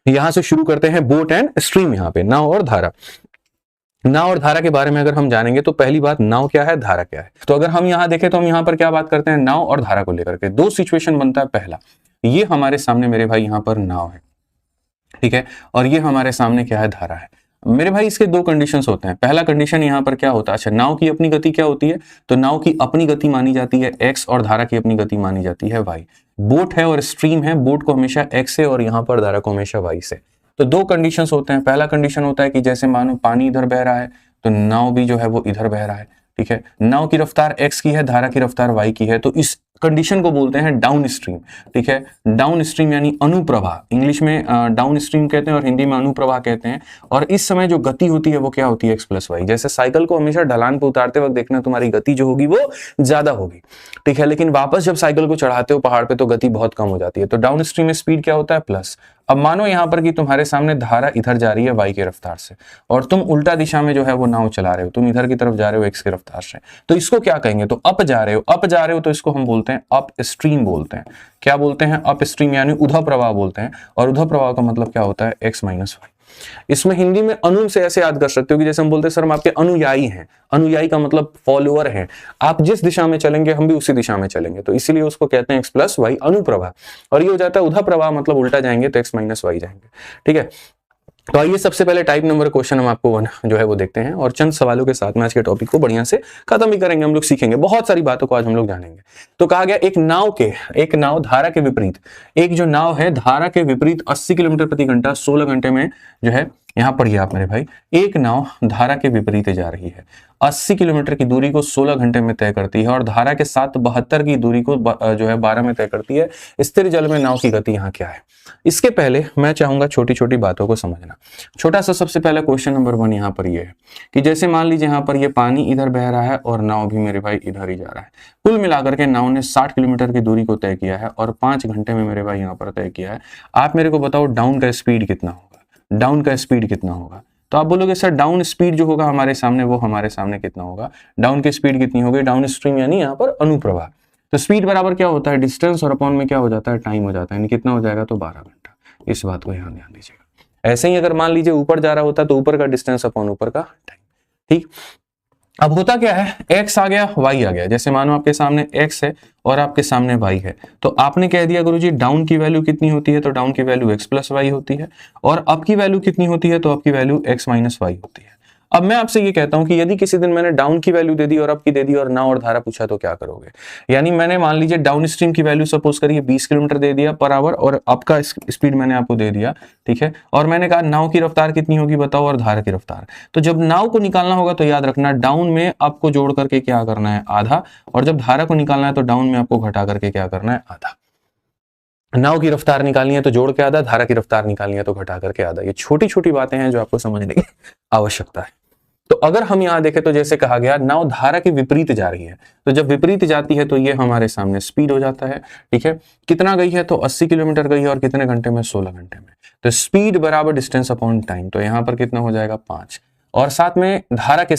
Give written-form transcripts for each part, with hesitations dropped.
यहां से शुरू करते हैं बोट एंड स्ट्रीम। यहाँ पे नाव और धारा। नाव और धारा के बारे में अगर हम जानेंगे तो पहली बात, नाव क्या है, धारा क्या है। तो अगर हम यहाँ देखें तो हम यहाँ पर क्या बात करते हैं, नाव और धारा को लेकर के दो सिचुएशन बनता है। पहला, ये हमारे सामने मेरे भाई यहाँ पर नाव है, ठीक है, और ये हमारे सामने क्या है, धारा है। मेरे भाई इसके दो कंडीशंस होते हैं। पहला कंडीशन यहाँ पर क्या होता है, अच्छा नाव की अपनी गति क्या होती है, तो नाव की अपनी गति मानी जाती है x और धारा की अपनी गति मानी जाती है y। बोट है और स्ट्रीम है, बोट को हमेशा x से और यहाँ पर धारा को हमेशा y से। तो दो कंडीशंस होते हैं। पहला कंडीशन होता है कि जैसे मानो पानी इधर बह रहा है तो नाव भी जो है वो इधर बह रहा है, ठीक है। नाव की रफ्तार x की है, धारा की रफ्तार y की है, तो इस कंडीशन को बोलते हैं डाउन स्ट्रीम, ठीक है। डाउन स्ट्रीम यानी अनुप्रवाह, इंग्लिश में डाउन स्ट्रीम कहते हैं और हिंदी में अनुप्रवाह कहते हैं। और इस समय जो गति होती है वो क्या होती है, x प्लस वाई। जैसे साइकिल को हमेशा ढलान पे उतारते वक्त देखना तुम्हारी गति जो होगी वो ज्यादा होगी, ठीक है, लेकिन वापस जब साइकिल को चढ़ाते हो पहाड़ पे तो गति बहुत कम हो जाती है। तो डाउन स्ट्रीम में स्पीड क्या होता है, प्लस। अब मानो यहाँ पर कि तुम्हारे सामने धारा इधर जा रही है y की रफ्तार से और तुम उल्टा दिशा में जो है वो नाव चला रहे हो, तुम इधर की तरफ जा रहे हो x की रफ्तार से, तो इसको क्या कहेंगे, तो अप जा रहे हो। अप जा रहे हो तो इसको हम बोलते हैं अप स्ट्रीम बोलते हैं। क्या बोलते हैं, अप स्ट्रीम यानी उधर प्रवाह बोलते हैं। और उधर प्रवाह का मतलब क्या होता है, x माइनस वाई। इसमें हिंदी में अनु से ऐसे याद कर सकते हो कि जैसे हम बोलते हैं सर हम आपके अनुयायी हैं। अनुयायी का मतलब फॉलोअर हैं, आप जिस दिशा में चलेंगे हम भी उसी दिशा में चलेंगे, तो इसीलिए उसको कहते हैं x प्लस वाई, अनुप्रवाह। और ये हो जाता है उधर प्रवाह, मतलब उल्टा जाएंगे तो x माइनस वाई जाएंगे, ठीक है। तो आइए सबसे पहले टाइप नंबर क्वेश्चन हम आपको जो है वो देखते हैं और चंद सवालों के साथ में आज के टॉपिक को बढ़िया से खत्म भी करेंगे। हम लोग सीखेंगे बहुत सारी बातों को, आज हम लोग जानेंगे। तो कहा गया एक नाव धारा के विपरीत, एक जो नाव है धारा के विपरीत 80 किलोमीटर प्रति घंटा 16 घंटे में जो है, यहां पढ़िए आप मेरे भाई, एक नाव धारा के विपरीत जा रही है, 80 किलोमीटर की दूरी को 16 घंटे में तय करती है और धारा के साथ 72 की दूरी को जो है 12 में तय करती है। स्थिर जल में नाव की गति यहाँ क्या है। इसके पहले मैं चाहूंगा छोटी छोटी बातों को समझना। छोटा सा सबसे पहला क्वेश्चन नंबर 1 यहाँ पर ये है कि जैसे मान लीजिए यहाँ पर ये पानी इधर बह रहा है और नाव भी मेरे भाई इधर ही जा रहा है। कुल मिलाकर के नाव ने 60 किलोमीटर की दूरी को तय किया है और 5 घंटे में मेरे भाई यहाँ पर तय किया है। आप मेरे को बताओ डाउन का स्पीड कितना होगा, डाउन का स्पीड कितना होगा। तो आप बोलोगे सर डाउन स्पीड जो होगा हमारे सामने, वो हमारे सामने कितना होगा, डाउन की स्पीड कितनी होगी, डाउन स्ट्रीम यानी यहाँ पर अनुप्रवाह। तो स्पीड बराबर क्या होता है, डिस्टेंस और अपॉन में क्या हो जाता है, टाइम हो जाता है, यानी कितना हो जाएगा, तो 12 घंटा। इस बात को यहाँ ध्यान दीजिएगा। ऐसे ही अगर मान लीजिए ऊपर जा रहा होता तो ऊपर का डिस्टेंस अपॉन ऊपर का टाइम, ठीक। अब होता क्या है, x आ गया y आ गया। जैसे मानो आपके सामने x है और आपके सामने y है, तो आपने कह दिया गुरुजी डाउन की वैल्यू कितनी होती है, तो डाउन की वैल्यू x प्लस वाई होती है। और अप की वैल्यू कितनी होती है, तो अप की वैल्यू x माइनस वाई होती है। अब मैं आपसे ये कहता हूं कि यदि किसी दिन मैंने डाउन की वैल्यू दे दी और अप की दे दी और नाव और धारा पूछा तो क्या करोगे। यानी मैंने मान लीजिए डाउन स्ट्रीम की वैल्यू सपोज करिए 20 किलोमीटर दे दिया पर आवर और अप का स्पीड मैंने आपको दे दिया, ठीक है। और मैंने कहा नाव की रफ्तार कितनी होगी बताओ और धारा की रफ्तार। तो जब नाव को निकालना होगा तो याद रखना डाउन में अप को जोड़ करके क्या करना है, आधा, और जब धारा को निकालना है तो डाउन में आपको घटा करके क्या करना है, आधा। नाव की रफ्तार निकालनी है तो जोड़ के आधा, धारा की रफ्तार निकालनी है तो घटा करके आधा। ये छोटी छोटी बातें हैं जो आपको समझने की आवश्यकता है। तो अगर हम यहां देखें तो जैसे कहा गया नाव धारा के विपरीत जा रही है, तो जब विपरीत जाती है तो ये हमारे सामने स्पीड हो जाता है, ठीक है। कितना गई है, तो 80 किलोमीटर गई है और कितने घंटे में, 16 घंटे में। तो स्पीड बराबर डिस्टेंस अपॉन टाइम, तो यहां पर कितना हो जाएगा, 5। और साथ में धारा के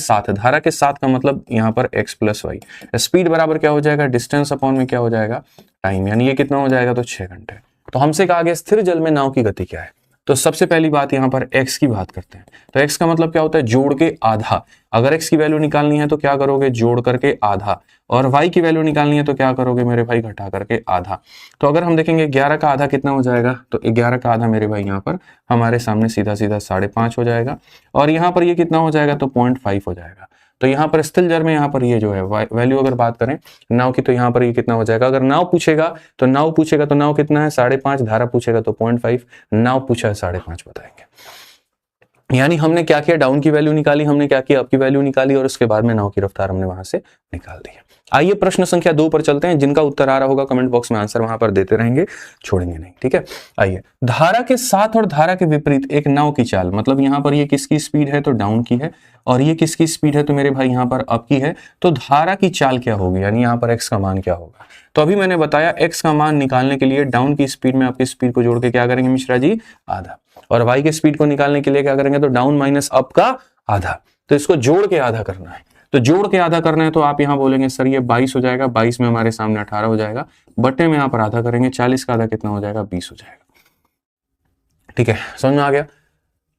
साथ का मतलब यहाँ पर x प्लस वाई। स्पीड बराबर क्या हो जाएगा, डिस्टेंस अपॉन में क्या हो जाएगा, टाइम, यानी ये कितना हो जाएगा, तो 6 घंटे। तो हमसे कहा गया स्थिर जल में नाव की गति क्या है। तो सबसे पहली बात यहाँ पर x की बात करते हैं। तो x का मतलब क्या होता है, जोड़ के आधा। अगर x की वैल्यू निकालनी है तो क्या करोगे, जोड़ करके आधा। और y की वैल्यू निकालनी है तो क्या करोगे मेरे भाई, घटा करके आधा। तो अगर हम देखेंगे 11 का आधा कितना हो जाएगा, तो 11 का आधा मेरे भाई यहाँ पर हमारे सामने सीधा सीधा 5.5 हो जाएगा। और यहाँ पर ये कितना हो जाएगा, तो 0.5 हो जाएगा। तो यहाँ पर स्थिर जल में यहाँ पर ये जो है वैल्यू अगर बात करें नाव की, तो यहाँ पर ये कितना हो जाएगा। अगर नाव पूछेगा तो नाव कितना है, 5.5। धारा पूछेगा तो 0.5। नाव पूछा है 5.5 बताएंगे। यानी हमने क्या किया, डाउन की वैल्यू निकाली, हमने क्या किया, अप की वैल्यू निकाली और उसके बाद में नाव की रफ्तार हमने वहां से निकाल दी। आइए प्रश्न संख्या 2 पर चलते हैं। जिनका उत्तर आ रहा होगा कमेंट बॉक्स में आंसर वहां पर देते रहेंगे, छोड़ेंगे नहीं, ठीक है। आइए, धारा के साथ और धारा के विपरीत एक नाव की चाल, मतलब यहाँ पर ये किसकी स्पीड है, तो डाउन की है। और ये किसकी स्पीड है, तो मेरे भाई यहाँ पर अप की है। तो धारा की चाल क्या होगी, यानी यहाँ पर x का मान क्या होगा। तो अभी मैंने बताया x का मान निकालने के लिए डाउन की स्पीड में आपकी स्पीड को जोड़ के क्या करेंगे मिश्रा जी, आधा। और y की स्पीड को निकालने के लिए क्या करेंगे, तो डाउन माइनस अप का आधा। तो इसको जोड़ के आधा करना है। तो जोड़ के आधा करना है तो आप यहाँ बोलेंगे सर ये 22 हो जाएगा, 22 में हमारे सामने 18 हो जाएगा, बट्टे में यहाँ पर आधा करेंगे, 40 का आधा कितना हो जाएगा, 20 हो जाएगा। ठीक है, समझ में आ गया।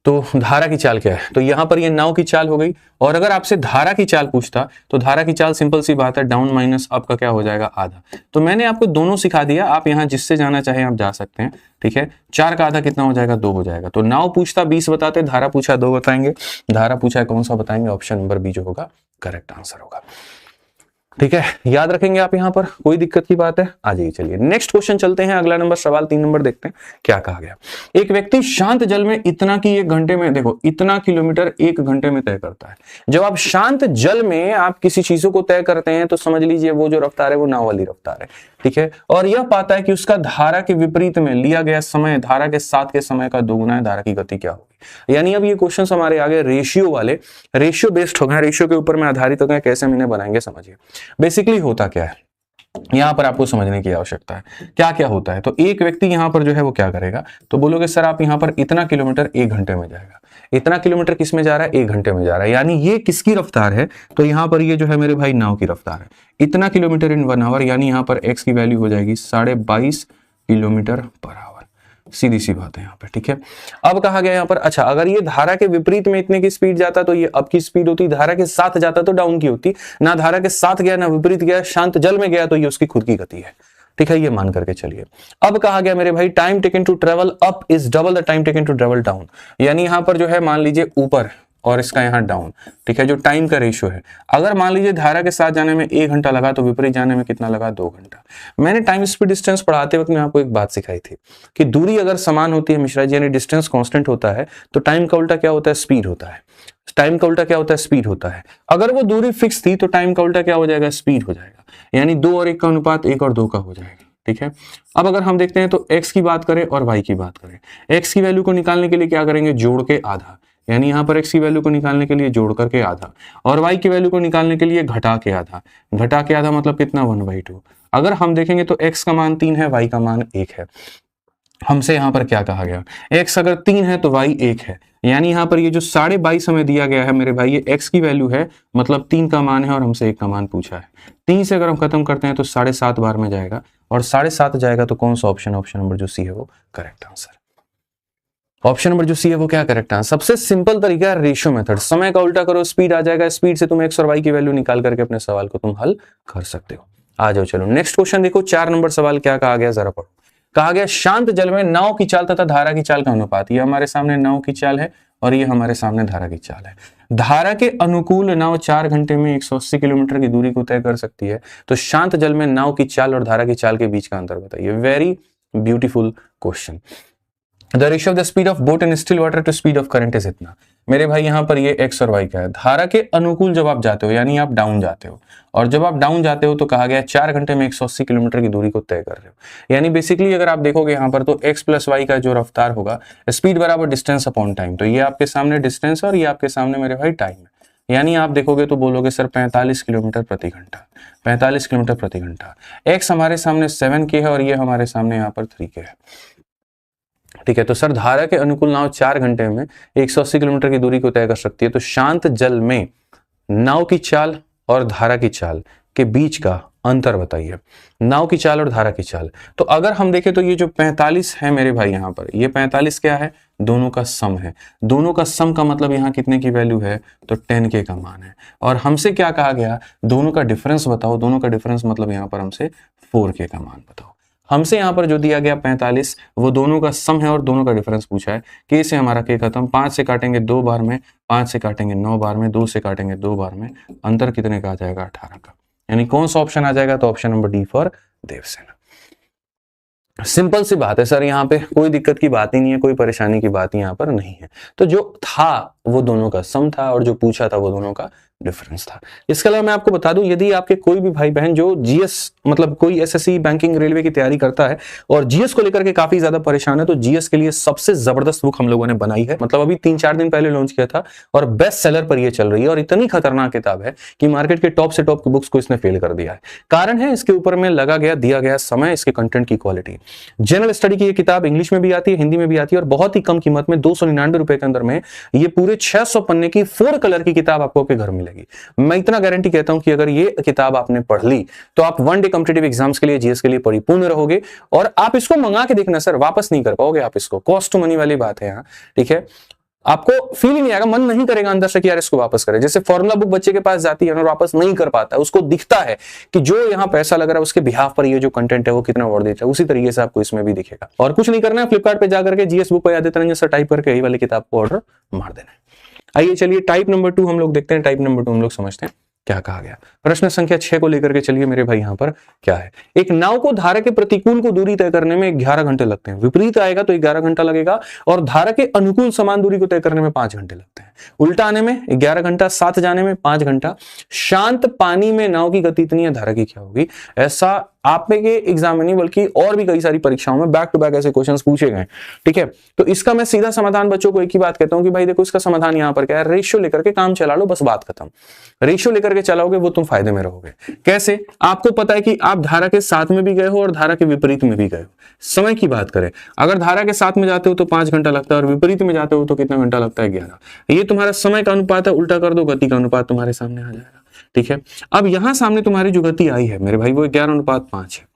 तो धारा की चाल क्या है, तो यहां पर ये नाव की चाल हो गई। और अगर आपसे धारा की चाल पूछता तो धारा की चाल सिंपल सी बात है, डाउन माइनस अप का क्या हो जाएगा, आधा। तो मैंने आपको दोनों सिखा दिया, आप यहां जिससे जाना चाहे आप जा सकते हैं। ठीक है, 4 का आधा कितना हो जाएगा, 2 हो जाएगा। तो नाव पूछता 20 बताते, धारा पूछा 2 बताएंगे। धारा पूछा है कौन सा बताएंगे, ऑप्शन नंबर बी जो होगा करेक्ट आंसर होगा। ठीक है, याद रखेंगे आप यहां पर, कोई दिक्कत की बात है, आ जाइए। चलिए नेक्स्ट क्वेश्चन चलते हैं, अगला नंबर सवाल 3 नंबर देखते हैं क्या कहा गया। एक व्यक्ति शांत जल में इतना की 1 घंटे में, देखो इतना किलोमीटर 1 घंटे में तय करता है। जब आप शांत जल में आप किसी चीजों को तय करते हैं तो समझ लीजिए वो जो रफ्तार है वो नाव वाली रफ्तार है। ठीक है, और यह पाता है कि उसका धारा के विपरीत में लिया गया समय धारा के साथ के समय का दोगुना है, धारा की गति क्या होगी। यानी अब ये क्वेश्चन हमारे आगे रेशियो वाले, रेशियो बेस्ड हो गए, रेशियो के ऊपर में आधारित हो गए। कैसे हम इन्हें बनाएंगे समझिए। बेसिकली होता क्या है यहां पर आपको समझने की आवश्यकता है, क्या क्या होता है। तो एक व्यक्ति यहां पर जो है वो क्या करेगा, तो बोलोगे सर आप यहां पर इतना किलोमीटर 1 घंटे में जाएगा। इतना किलोमीटर किस में जा रहा है, 1 घंटे में जा रहा है। यानी ये किसकी रफ्तार है, तो यहां पर ये जो है मेरे भाई नाव की रफ्तार है। इतना किलोमीटर इन 1 आवर, यानी यहां पर x की वैल्यू हो जाएगी 22.5 किलोमीटर पर आवर। सीधी सी बात है यहाँ पे। ठीक है, अब कहा गया यहाँ पर, अच्छा अगर ये धारा के विपरीत में इतने की स्पीड जाता तो ये अप की स्पीड होती, धारा के साथ जाता तो डाउन की होती। ना धारा के साथ गया ना विपरीत गया, शांत जल में गया तो ये उसकी खुद की गति है। ठीक है, ये मान करके चलिए। अब कहा गया मेरे भाई time taken to travel up is double the time taken to travel down. यानी यहां पर जो है मान लीजिए ऊपर और इसका यहाँ डाउन। ठीक है, जो टाइम का रेशियो है, अगर मान लीजिए धारा के साथ जाने में 1 घंटा लगा तो विपरीत जाने में कितना लगा, 2 घंटा। मैंने टाइम स्पीड डिस्टेंस पढ़ाते वक्त में आपको एक बात सिखाई थी कि दूरी अगर समान होती है मिश्रा जी, यानी डिस्टेंस कांस्टेंट होता है तो टाइम का उल्टा क्या होता है, स्पीड होता है। टाइम का उल्टा क्या होता है, स्पीड होता है। अगर वो दूरी फिक्स थी तो टाइम का उल्टा क्या हो जाएगा, स्पीड हो जाएगा। यानी 2 और 1 का अनुपात 1 और 2 का हो जाएगा। ठीक है, अब अगर हम देखते हैं तो x की बात करें और y की बात करें, x की वैल्यू को निकालने के लिए क्या करेंगे, जोड़ के आधा। यानी यहां पर x की वैल्यू को निकालने के लिए जोड़ करके आधा, और y की वैल्यू को निकालने के लिए घटा के आधा। घटा के आधा मतलब कितना, 1/2। अगर हम देखेंगे तो x का मान 3 है, y का मान 1 है। हमसे यहां पर क्या कहा गया, x अगर 3 है तो y 1 है। यानी यहां पर ये जो 22.5 हमें दिया गया है मेरे भाई, ये x की वैल्यू है, मतलब 3 का मान है और हमसे 1 का मान पूछा है। 3 से अगर हम खत्म करते हैं तो 7.5 बार में जाएगा, और 7.5 जाएगा तो कौन सा ऑप्शन, ऑप्शन नंबर जो सी है वो करेक्ट आंसर। ऑप्शन नंबर जो सी है वो क्या करेक्ट आंसर। सबसे सिंपल तरीका है रेशियो मेथड, समय का उल्टा करो स्पीड आ जाएगा, स्पीड से तुम x और y की वैल्यू निकाल करके अपने सवाल को तुम हल कर सकते हो। आ जाओ चलो नेक्स्ट क्वेश्चन देखो, 4 नंबर सवाल क्या कहा गया जरा पढ़ो। कहा गया शांत जल में नाव की चाल तथा धारा की चाल का अनुपात। ये हमारे सामने नाव की चाल है और ये हमारे सामने धारा की चाल है। धारा के अनुकूल नाव 4 घंटे में 180 किलोमीटर की दूरी को तय कर सकती है, तो शांत जल में नाव की चाल और धारा की चाल के बीच का अंतर बताइए। Very beautiful question. The ratio of the speed of boat in still water to speed of current is इतना। मेरे भाई यहाँ पर ये x और y का है। धारा के अनुकूल जब आप जाते हो यानी आप डाउन जाते हो, और जब आप डाउन जाते हो तो कहा गया 4 घंटे में 180 किलोमीटर की दूरी को तय कर रहे हो। यानी बेसिकली अगर आप देखोगे यहाँ पर तो x प्लस y का जो रफ्तार होगा, स्पीड बराबर डिस्टेंस अपॉन टाइम। तो ये आपके सामने डिस्टेंस और ये आपके सामने मेरे भाई टाइम है। यानी आप देखोगे तो बोलोगे सर 45 किलोमीटर प्रति घंटा, 45 किलोमीटर प्रति घंटा। x हमारे सामने 7k है और ये हमारे सामने यहाँ पर 3k है। ठीक है, तो सर धारा के अनुकूल नाव 4 घंटे में 180 किलोमीटर की दूरी को तय कर सकती है, तो शांत जल में नाव की चाल और धारा की चाल के बीच का अंतर बताइए। नाव की चाल और धारा की चाल, तो अगर हम देखें तो ये जो 45 है मेरे भाई यहाँ पर, ये 45 क्या है, दोनों का सम है। दोनों का सम का मतलब यहाँ कितने की वैल्यू है, तो 10k का मान है। और हमसे क्या कहा गया, दोनों का डिफरेंस बताओ। दोनों का डिफरेंस मतलब यहाँ पर हमसे 4k का मान बताओ। हमसे यहाँ पर जो दिया गया 45 वो दोनों का सम है और दोनों का डिफरेंस पूछा है। k से हमारा k खत्म, 5 से काटेंगे 2 बार में, 5 से काटेंगे 9 बार में, 2 से काटेंगे 2 बार में, अंतर कितने का आ जाएगा, 18 का। यानी कौन सा ऑप्शन आ जाएगा, तो option number D for Devasena. Simple सी बात है सर, यहाँ पे कोई दिक्कत की बात ही नहीं है, कोई परेशानी की बात यहाँ पर नहीं है। तो जो था वो दोनों का सम था और जो पूछा था वो दोनों का डिफरेंस था। इसके अलावा मैं आपको बता दूं, यदि आपके कोई भी भाई बहन जो जीएस मतलब कोई एसएससी बैंकिंग रेलवे की तैयारी करता है और जीएस को लेकर के काफी ज्यादा परेशान है, तो जीएस के लिए सबसे जबरदस्त बुक हम लोगों ने बनाई है। मतलब अभी 3-4 दिन पहले लॉन्च किया था और बेस्ट सेलर पर ये चल रही है, और इतनी खतरनाक किताब है कि मार्केट के टॉप से टॉप की बुक्स को इसने फेल कर दिया है। कारण है इसके ऊपर में लगा गया दिया गया समय, इसके कंटेंट की क्वालिटी। जनरल स्टडी की ये किताब इंग्लिश में भी आती है, हिंदी में भी आती है, और बहुत ही कम कीमत में 299 रुपए के अंदर में ये पूरे 600 पन्ने की 4 कलर की किताब आपको आपके घर मिलेगी। जाएगी। मैं इतना गारंटी कहता हूं कि अगर ये किताब आपने पढ़ ली तो आप वन डे कॉम्पिटिटिव एग्जाम्स के लिए, जीएस के लिए परिपूर्ण रहोगे। और आप इसको मंगा के देखना सर, वापस नहीं कर पाओगे आप इसको, कॉस्ट टू मनी वाली बात है यहाँ, ठीक है। आपको फील ही नहीं आएगा, मन नहीं करेगा अंदर से कि यार इसको वापस करें। जैसे फॉर्मूला बुक बच्चे के पास जाती है और वापस नहीं कर पाता है, उसको दिखता है कि जो यहाँ पैसा लग रहा है उसके बिहाफ पर ये जो कंटेंट है वो कितना वर्थ इट है, उसी तरीके से आपको इसमें भी दिखेगा। और कुछ नहीं करना है, फ्लिपकार्ट पे जाकर के जीएस बुक पर आदित्य रंजन सर टाइप करके यही वाली किताब को ऑर्डर मार देना है। आइए चलिए टाइप नंबर 2 हम लोग देखते हैं। टाइप नंबर 2 हम लोग समझते हैं क्या कहा गया। प्रश्न संख्या 6 को लेकर के चलिए मेरे भाई, यहां पर क्या है। एक नाव को धारा के प्रतिकूल को दूरी तय करने में 11 घंटे लगते हैं। विपरीत आएगा तो 11 घंटा लगेगा, और धारा के अनुकूल समान दूरी को तय करने में 5 घंटे लगते हैं। उल्टा आने में 11 घंटा, साथ जाने में 5 घंटा। शांत पानी में नाव की गति इतनी है, धारा की क्या होगी। ऐसा आप में के एग्जाम में नहीं बल्कि और भी कई सारी परीक्षाओं में बैक टू बैक ऐसे क्वेश्चंस पूछे गए, ठीक है। तो इसका मैं सीधा समाधान बच्चों को एक ही बात कहता हूं कि भाई देखो इसका समाधान यहां पर क्या है, रेशियो लेकर के काम चला लो, बस बात खत्म। रेशियो लेकर के चलाओगे वो तुम फायदे में रहोगे। कैसे? आपको पता है कि आप धारा के साथ में भी गए हो और धारा के विपरीत में भी गए हो। समय की बात करें, अगर धारा के साथ में जाते हो तो 5 घंटा लगता है और विपरीत में जाते हो तो कितना घंटा लगता है, 11। ये तुम्हारा समय का अनुपात है, उल्टा कर दो गति का अनुपात तुम्हारे सामने आ जाएगा, ठीक है। अब यहां सामने तुम्हारी जो गति आई है मेरे भाई वो 11:5 है।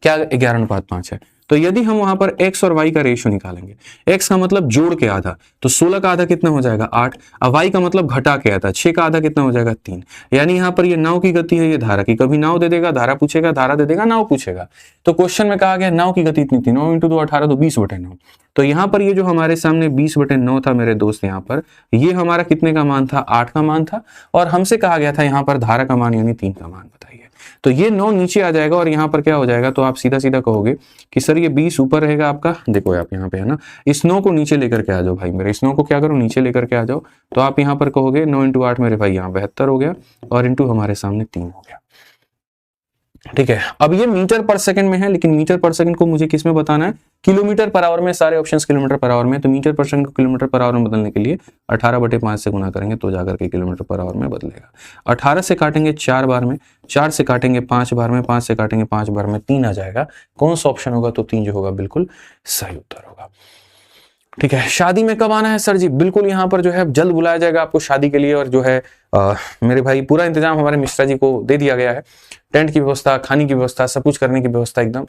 क्या 11:5 है? तो यदि हम वहां पर x और y का रेशियो निकालेंगे, x का मतलब जोड़ के आधा, तो 16 का आधा कितना हो जाएगा, 8। अब y का मतलब घटा के आधा, 6 का आधा कितना हो जाएगा, 3। यानी यहाँ पर ये नाव की गति है, ये धारा की। कभी नाव दे देगा, धारा पूछेगा, धारा दे देगा, नाव पूछेगा। तो क्वेश्चन में कहा गया नाव की गति इतनी थी, 9 × 2 18 तो 20/9। तो यहाँ पर ये जो हमारे सामने 20/9 था मेरे दोस्त, यहाँ पर ये हमारा कितने का मान था, 8 का मान था। और हमसे कहा गया था यहाँ पर धारा का मान यानी 3 का मान बताइए। तो ये 9 नीचे आ जाएगा और यहाँ पर क्या हो जाएगा, तो आप सीधा सीधा कहोगे कि सर ये 20 ऊपर रहेगा आपका। देखो आप यहाँ पे है ना, इस 9 को नीचे लेकर के आ जाओ भाई मेरे, इस 9 को क्या करो नीचे लेकर के आ जाओ। तो आप यहाँ पर कहोगे 9 × 8 मेरे भाई यहाँ 72 हो गया, और इंटू हमारे सामने 3 हो गया, ठीक है। अब ये मीटर पर सेकंड में है, लेकिन मीटर पर सेकंड को मुझे किस में बताना है, किलोमीटर पर आवर में। सारे ऑप्शंस किलोमीटर पर आवर में, तो मीटर पर सेकंड को किलोमीटर पर आवर में बदलने के लिए 18/5 से गुना करेंगे तो जाकर के किलोमीटर पर आवर में बदलेगा। 18 से काटेंगे 4 बार में, 4 से काटेंगे 5 बार में, 5 से काटेंगे 5 बार में, 3 आ जाएगा। कौन सा ऑप्शन होगा, तो 3 जो होगा बिल्कुल सही उत्तर होगा, ठीक है। शादी में कब आना है सर जी, बिल्कुल यहाँ पर जो है जल्द बुलाया जाएगा आपको शादी के लिए। और जो है मेरे भाई पूरा इंतजाम हमारे मिश्रा जी को दे दिया गया है, टेंट की व्यवस्था, खाने की व्यवस्था, सब कुछ करने की व्यवस्था एकदम।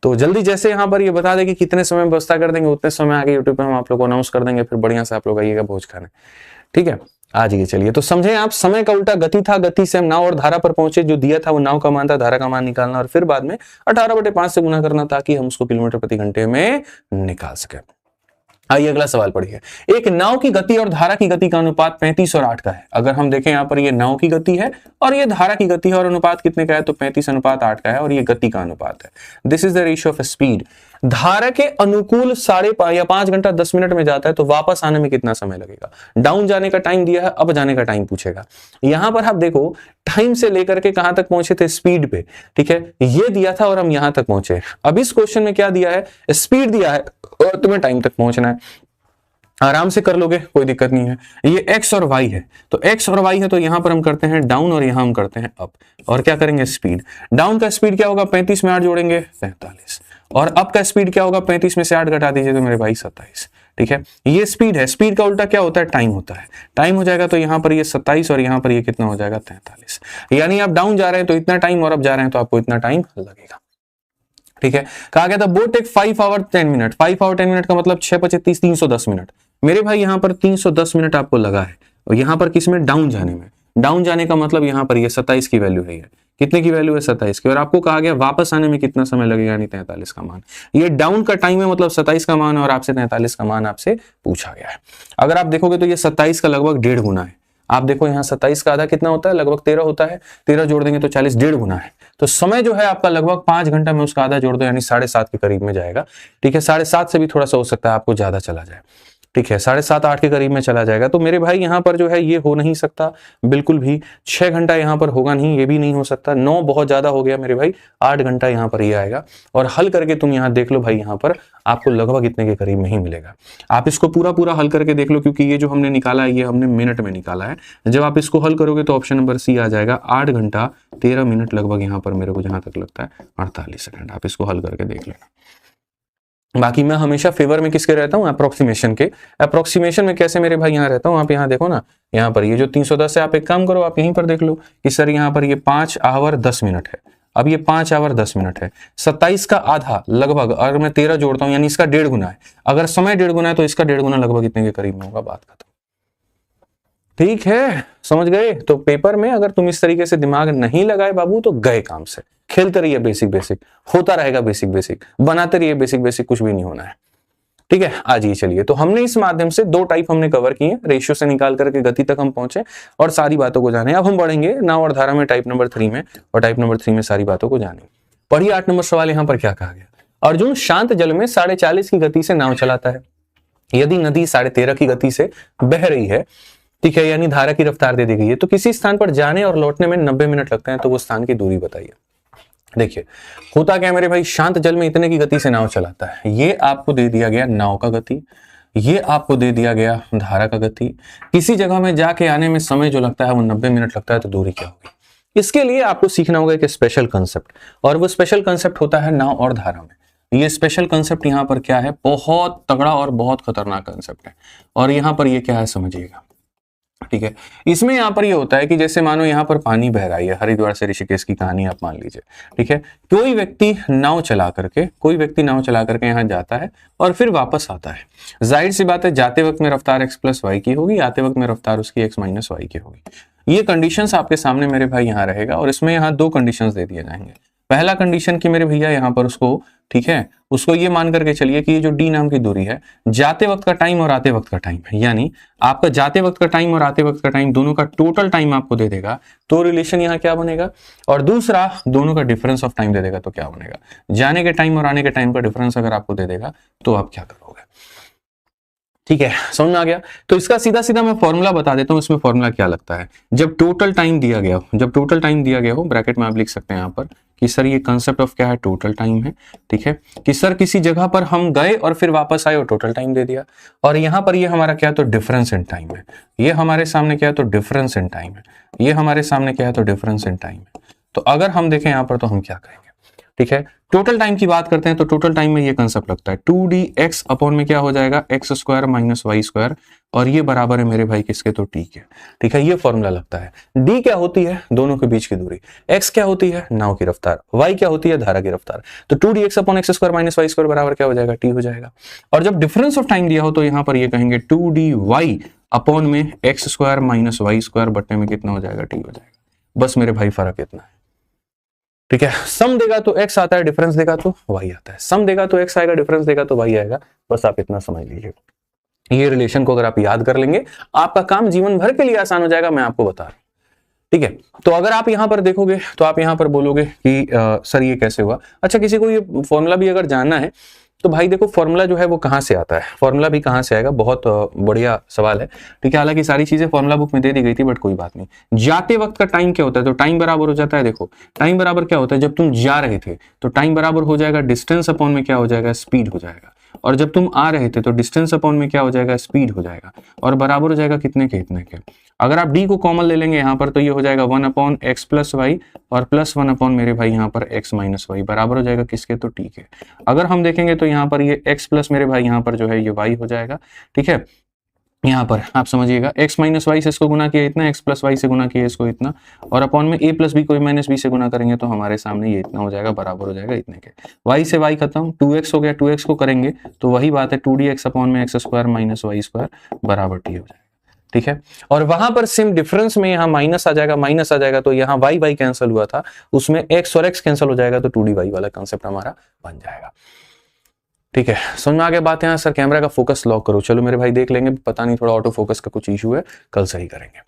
तो जल्दी जैसे यहाँ पर ये बता दें कि कितने समय में व्यवस्था कर देंगे, उतने समय आगे यूट्यूब पे हम आप लोग को अनाउंस कर देंगे, फिर बढ़िया से आप लोग आइएगा भोज खाने, ठीक है। आ जाइए चलिए। तो समझे आप, समय का उल्टा गति था, गति से हम नाव और धारा पर पहुंचे। जो दिया था वो नाव का मान था, धारा का मान निकालना और फिर बाद में 18/5 से गुना करना ताकि हम उसको किलोमीटर प्रति घंटे में निकाल सके। आइए अगला सवाल पढ़िए। एक नाव की गति और धारा की गति का अनुपात 35 और 8 का है। अगर हम देखें यहाँ पर ये नाव की गति है और ये धारा की गति है, और अनुपात कितने का है, तो 35:8 का है, और ये गति का अनुपात है। This is the ratio of speed. धारा के अनुकूल 5 घंटा 10 मिनट में जाता है, तो वापस आने में कितना समय लगेगा। डाउन जाने का टाइम दिया है, अब जाने का टाइम पूछेगा। यहां पर आप देखो टाइम से लेकर के कहां तक पहुंचे थे, स्पीड पे, ठीक है। ये दिया था और हम यहां तक पहुंचे। अब इस क्वेश्चन में क्या दिया है, स्पीड दिया है और तुम्हें टाइम तक पहुंचना है। आराम से कर लोगे, कोई दिक्कत नहीं है। ये x और y है, तो x और y है, तो यहां पर हम करते हैं डाउन और यहां हम करते हैं अप। और क्या करेंगे, स्पीड। डाउन का स्पीड क्या होगा, 35 में 8 जोड़ेंगे 45, और अप का स्पीड क्या होगा, 35 में से 8 घटा दीजिए तो मेरे भाई 27, ठीक है। ये स्पीड है, स्पीड का उल्टा क्या होता है, टाइम होता है। टाइम हो जाएगा तो यहां पर ये 27 और यहां पर ये कितना हो जाएगा, 43। यानी आप डाउन जा रहे हैं तो इतना टाइम, और अप जा रहे हैं तो आपको इतना टाइम लगेगा, ठीक है। कहा गया था boat take 5 hour 10 minute. 5 hour 10 minute का मतलब 6 × 5 = 30, 310 मिनट। मेरे भाई यहाँ पर 310 मिनट आपको लगा है, और यहाँ पर किसमें, डाउन जाने में। डाउन जाने का मतलब यहाँ पर ये 27 की वैल्यू है, कितने की वैल्यू है, 27 की। और आपको कहा गया वापस आने में कितना समय लगेगा, यानी 43 का मान। ये डाउन का टाइम है, मतलब 27 का मान है, और आपसे 43 का मान आपसे पूछा गया है। अगर आप देखोगे तो ये 27 का लगभग 1.5 गुना है। आप देखो यहाँ 27 का आधा कितना होता है, लगभग 13 होता है। 13 जोड़ देंगे तो 40, 1.5 गुना है। तो समय जो है आपका लगभग 5 घंटा में उसका आधा जोड़ दो, यानी 7.5 के करीब में जाएगा, ठीक है। 7.5 से भी थोड़ा सा हो सकता है आपको ज्यादा चला जाए, ठीक है। 7.5 8 के करीब में चला जाएगा। तो मेरे भाई यहाँ पर जो है ये हो नहीं सकता बिल्कुल भी। 6 घंटा यहाँ पर होगा नहीं, ये भी नहीं हो सकता। 9 बहुत ज्यादा हो गया मेरे भाई, 8 घंटा यहाँ पर ये आएगा। और हल करके तुम यहाँ देख लो भाई, यहाँ पर आपको लगभग इतने के करीब में ही मिलेगा। आप इसको पूरा हल करके देख लो, क्योंकि ये जो हमने निकाला है ये हमने मिनट में निकाला है। जब आप इसको हल करोगे तो ऑप्शन नंबर सी आ जाएगा, 8 घंटा 13 मिनट लगभग यहाँ पर मेरे को जहां तक लगता है 48 सेकंड। आप इसको हल करके देख लेना। बाकी मैं हमेशा फेवर में किसके रहता हूँ, अप्रोक्सीमेशन के। अप्रोक्सीमेशन में कैसे मेरे भाई यहाँ रहता हूँ, आप यहाँ देखो ना, यहाँ पर ये जो 310 है, आप एक काम करो, आप यहीं पर देख लो कि सर यहाँ पर ये 5 आवर 10 मिनट है। अब ये 5 आवर 10 मिनट है, 27 का आधा लगभग, अगर मैं 13 जोड़ता हूँ यानी इसका 1.5 गुना है। अगर समय 1.5 गुना है तो इसका 1.5 गुना लगभग इतने के करीब में होगा, बात खत्म। ठीक है, समझ गए। तो पेपर में अगर तुम इस तरीके से दिमाग नहीं लगाए बाबू तो गए काम से। खेलते रहिए बेसिक बेसिक, होता रहेगा बेसिक बेसिक, बनाते रहिए बेसिक बेसिक, कुछ भी नहीं होना है। ठीक है, आज ये चलिए, तो हमने इस माध्यम से 2 टाइप हमने कवर किए, रेशियो से निकाल करके गति तक हम पहुंचे और सारी बातों को जाने। अब हम बढ़ेंगे नाव और धारा में टाइप नंबर 3 में, और टाइप नंबर 3 में सारी बातों को जानेंगे। पढ़िए 8 नंबर सवाल, यहां पर क्या कहा गया। अर्जुन शांत जल में 40.5 की गति से नाव चलाता है। यदि नदी 13.5 की गति से बह रही है, ठीक है, यानी धारा की रफ्तार दे दी गई है, तो किसी स्थान पर जाने और लौटने में 90 मिनट लगते हैं, तो वो स्थान की दूरी बताइए। देखिए होता क्या मेरे भाई, शांत जल में इतने की गति से नाव चलाता है। ये आपको दे दिया गया नाव का गति, ये आपको दे दिया गया धारा का गति। किसी जगह में जाके आने में समय जो लगता है वो 90 मिनट लगता है, तो दूरी क्या होगी। इसके लिए आपको सीखना होगा एक स्पेशल कंसेप्ट, और वो स्पेशल कंसेप्ट होता है नाव और धारा में। ये स्पेशल कंसेप्ट यहाँ पर क्या है, बहुत तगड़ा और बहुत खतरनाक कंसेप्ट है, और यहाँ पर ये क्या है समझिएगा। ठीक है, इसमें यहाँ पर ये होता है कि जैसे मानो यहाँ पर पानी बह रहा है, हरिद्वार से ऋषिकेश की कहानी आप मान लीजिए। ठीक है, कोई व्यक्ति नाव चला करके यहाँ जाता है और फिर वापस आता है। जाहिर सी बात है, जाते वक्त में रफ्तार x प्लस वाई की होगी, आते वक्त में रफ्तार उसकी x माइनस वाई की होगी। ये कंडीशंस आपके सामने मेरे भाई यहाँ रहेगा, और इसमें यहाँ 2 कंडीशंस दे दिए जाएंगे। पहला कंडीशन कि मेरे भैया यहाँ पर उसको, ठीक है, उसको ये मान करके चलिए कि ये जो d नाम की दूरी है, जाते वक्त का टाइम और आते वक्त का टाइम है, यानी आपका जाते वक्त का टाइम और आते वक्त का टाइम दोनों का टोटल टाइम आपको दे देगा, तो रिलेशन यहाँ क्या बनेगा। और दूसरा, दोनों का डिफरेंस ऑफ टाइम दे देगा, तो क्या बनेगा। जाने के टाइम और आने के टाइम का डिफरेंस अगर आपको दे देगा तो आप क्या करोगे। ठीक है, समझ में आ गया। तो इसका सीधा सीधा मैं फॉर्मूला बता देता हूं, इसमें फॉर्मूला क्या लगता है। जब टोटल टाइम दिया गया हो, ब्रैकेट में आप लिख सकते हैं यहाँ पर कि सर ये कंसेप्ट ऑफ क्या है, टोटल टाइम है। ठीक है, कि सर किसी जगह पर हम गए और फिर वापस आए और टोटल टाइम दे दिया, और यहाँ पर ये हमारा क्या है, तो डिफरेंस इन टाइम है। ये हमारे सामने क्या है, तो डिफरेंस इन टाइम है। ये हमारे सामने क्या है, तो डिफरेंस इन टाइम है। तो अगर हम देखें यहाँ पर तो हम क्या करेंगे। ठीक है, टोटल टाइम की बात करते हैं, तो टोटल टाइम में ये कंसेप्ट लगता है 2dx अपॉन में क्या हो जाएगा, x square minus y square, और ये बराबर है मेरे भाई किसके, तो t के। ठीक है, ये फॉर्मूला लगता है। d क्या होती है, दोनों के बीच की दूरी। x क्या होती है, नाव की रफ्तार। y क्या होती है, धारा की रफ्तार। तो 2dx upon x square minus y square बराबर क्या हो जाएगा, t हो जाएगा। और जब डिफरेंस ऑफ टाइम दिया हो तो यहाँ पर ये कहेंगे 2dy अपॉन में x square minus y square बट्टे में कितना हो जाएगा, t हो जाएगा। बस मेरे भाई फर्क इतना है। ठीक है, सम देगा तो x आता है, डिफरेंस देगा तो y आता है। सम देगा तो x आएगा, डिफरेंस देगा तो y आएगा। बस आप इतना समझ लीजिए। ये रिलेशन को अगर आप याद कर लेंगे, आपका काम जीवन भर के लिए आसान हो जाएगा, मैं आपको बता रहा हूं। ठीक है, तो अगर आप यहां पर देखोगे तो आप यहां पर बोलोगे कि सर ये कैसे हुआ। अच्छा, किसी को ये फॉर्मूला भी अगर जानना है तो भाई देखो, फॉर्मूला जो है वो कहां से आता है, फॉर्मूला भी कहां से आएगा, बहुत बढ़िया सवाल है। ठीक है, हालांकि सारी चीजें फॉर्मूला बुक में दे दी गई थी, बट कोई बात नहीं। जाते वक्त का टाइम क्या होता है, तो टाइम बराबर हो जाता है, देखो टाइम बराबर क्या होता है, जब तुम जा रहे थे तो टाइम बराबर हो जाएगा डिस्टेंस अपॉन में क्या हो जाएगा, स्पीड हो जाएगा। और जब तुम आ रहे थे तो डिस्टेंस अपॉन में क्या हो जाएगा, स्पीड हो जाएगा, और बराबर हो जाएगा कितने के, इतने के। अगर आप d को कॉमन ले लेंगे यहाँ पर तो ये हो जाएगा 1 अपॉन एक्स प्लस वाई, और प्लस 1 अपॉन मेरे भाई यहाँ पर x माइनस वाई बराबर हो जाएगा किसके, तो t के। अगर हम देखेंगे तो यहाँ पर ये x प्लस मेरे भाई यहाँ पर जो है ये y हो जाएगा। ठीक है, यहाँ पर आप समझिएगा x माइनस वाई से इसको गुना किया इतना, x प्लस वाई से गुना किया इसको इतना, और अपॉन में a प्लस बी को माइनस बी से गुना करेंगे तो हमारे सामने ये इतना हो जाएगा, बराबर हो जाएगा इतने के। y से y खत्म, 2x हो गया, 2x को करेंगे तो वही बात है 2dx अपॉन में x square minus y square बराबर t हो जाएगा। ठीक है, और वहां पर सेम डिफरेंस में यहाँ माइनस आ जाएगा, तो यहाँ y कैंसिल हुआ था, उसमें x और x कैंसिल हो जाएगा, तो 2dy वाला कंसेप्ट हमारा बन जाएगा। ठीक है, समझ में आ गया बात। यहाँ सर कैमरा का फोकस लॉक करो, चलो मेरे भाई देख लेंगे, पता नहीं थोड़ा ऑटो फोकस का कुछ इशू है, कल सही करेंगे।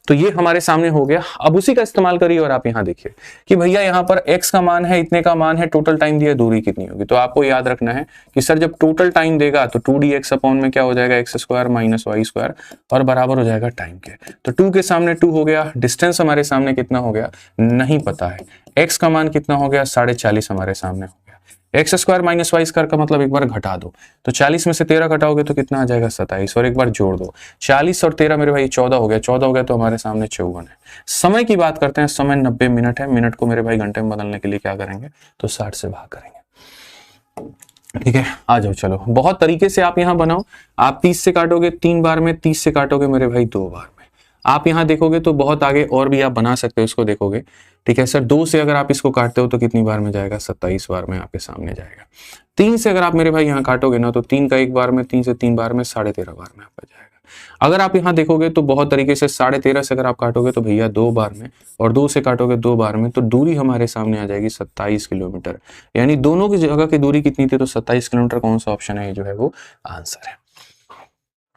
तो ये हमारे सामने हो गया, अब उसी का इस्तेमाल करिए और आप यहाँ देखिए कि भैया यहाँ पर x का मान है, इतने का मान है, टोटल टाइम दिया, दूरी कितनी होगी। तो आपको याद रखना है कि सर जब टोटल टाइम देगा तो 2dx अपॉन में क्या हो जाएगा, x square minus y square, और बराबर हो जाएगा टाइम के। तो 2 के सामने 2 हो गया, डिस्टेंस हमारे सामने कितना हो गया नहीं पता है, x का मान कितना हो गया 40.5 हमारे सामने हो गया। X square minus y square का मतलब एक बार घटा दो, तो 40 में से 13 घटाओगे तो कितना आ जाएगा 27, और एक बार जोड़ दो 40 और 13 मेरे भाई 14 हो गया, 14 हो गया तो हमारे सामने 54 है। समय की बात करते हैं, समय 90 मिनट है, मिनट को मेरे भाई घंटे में बदलने के लिए क्या करेंगे, तो 60 से भाग करेंगे। ठीक है, आ जाओ चलो, बहुत तरीके से आप यहाँ बनाओ। आप 30 से काटोगे 3 बार में, 30 से काटोगे मेरे भाई 2 बार में। आप यहाँ देखोगे तो बहुत आगे और भी आप बना सकते हो, इसको देखोगे। ठीक है सर, 2 से अगर आप इसको काटते हो तो कितनी बार में जाएगा, 27 बार में आपके सामने जाएगा। 3 से अगर आप मेरे भाई यहाँ काटोगे ना तो 3 का 1 बार में, 3 से 3 बार में 13.5 बार में आपका जाएगा। अगर आप यहाँ देखोगे तो बहुत तरीके से 13.5 से अगर आप काटोगे तो भैया 2 बार में, और 2 से काटोगे 2 बार में, तो दूरी हमारे सामने आ जाएगी 27 किलोमीटर। यानी दोनों की जगह की दूरी कितनी थी, तो 27 किलोमीटर। कौन सा ऑप्शन है, ये जो है वो आंसर है।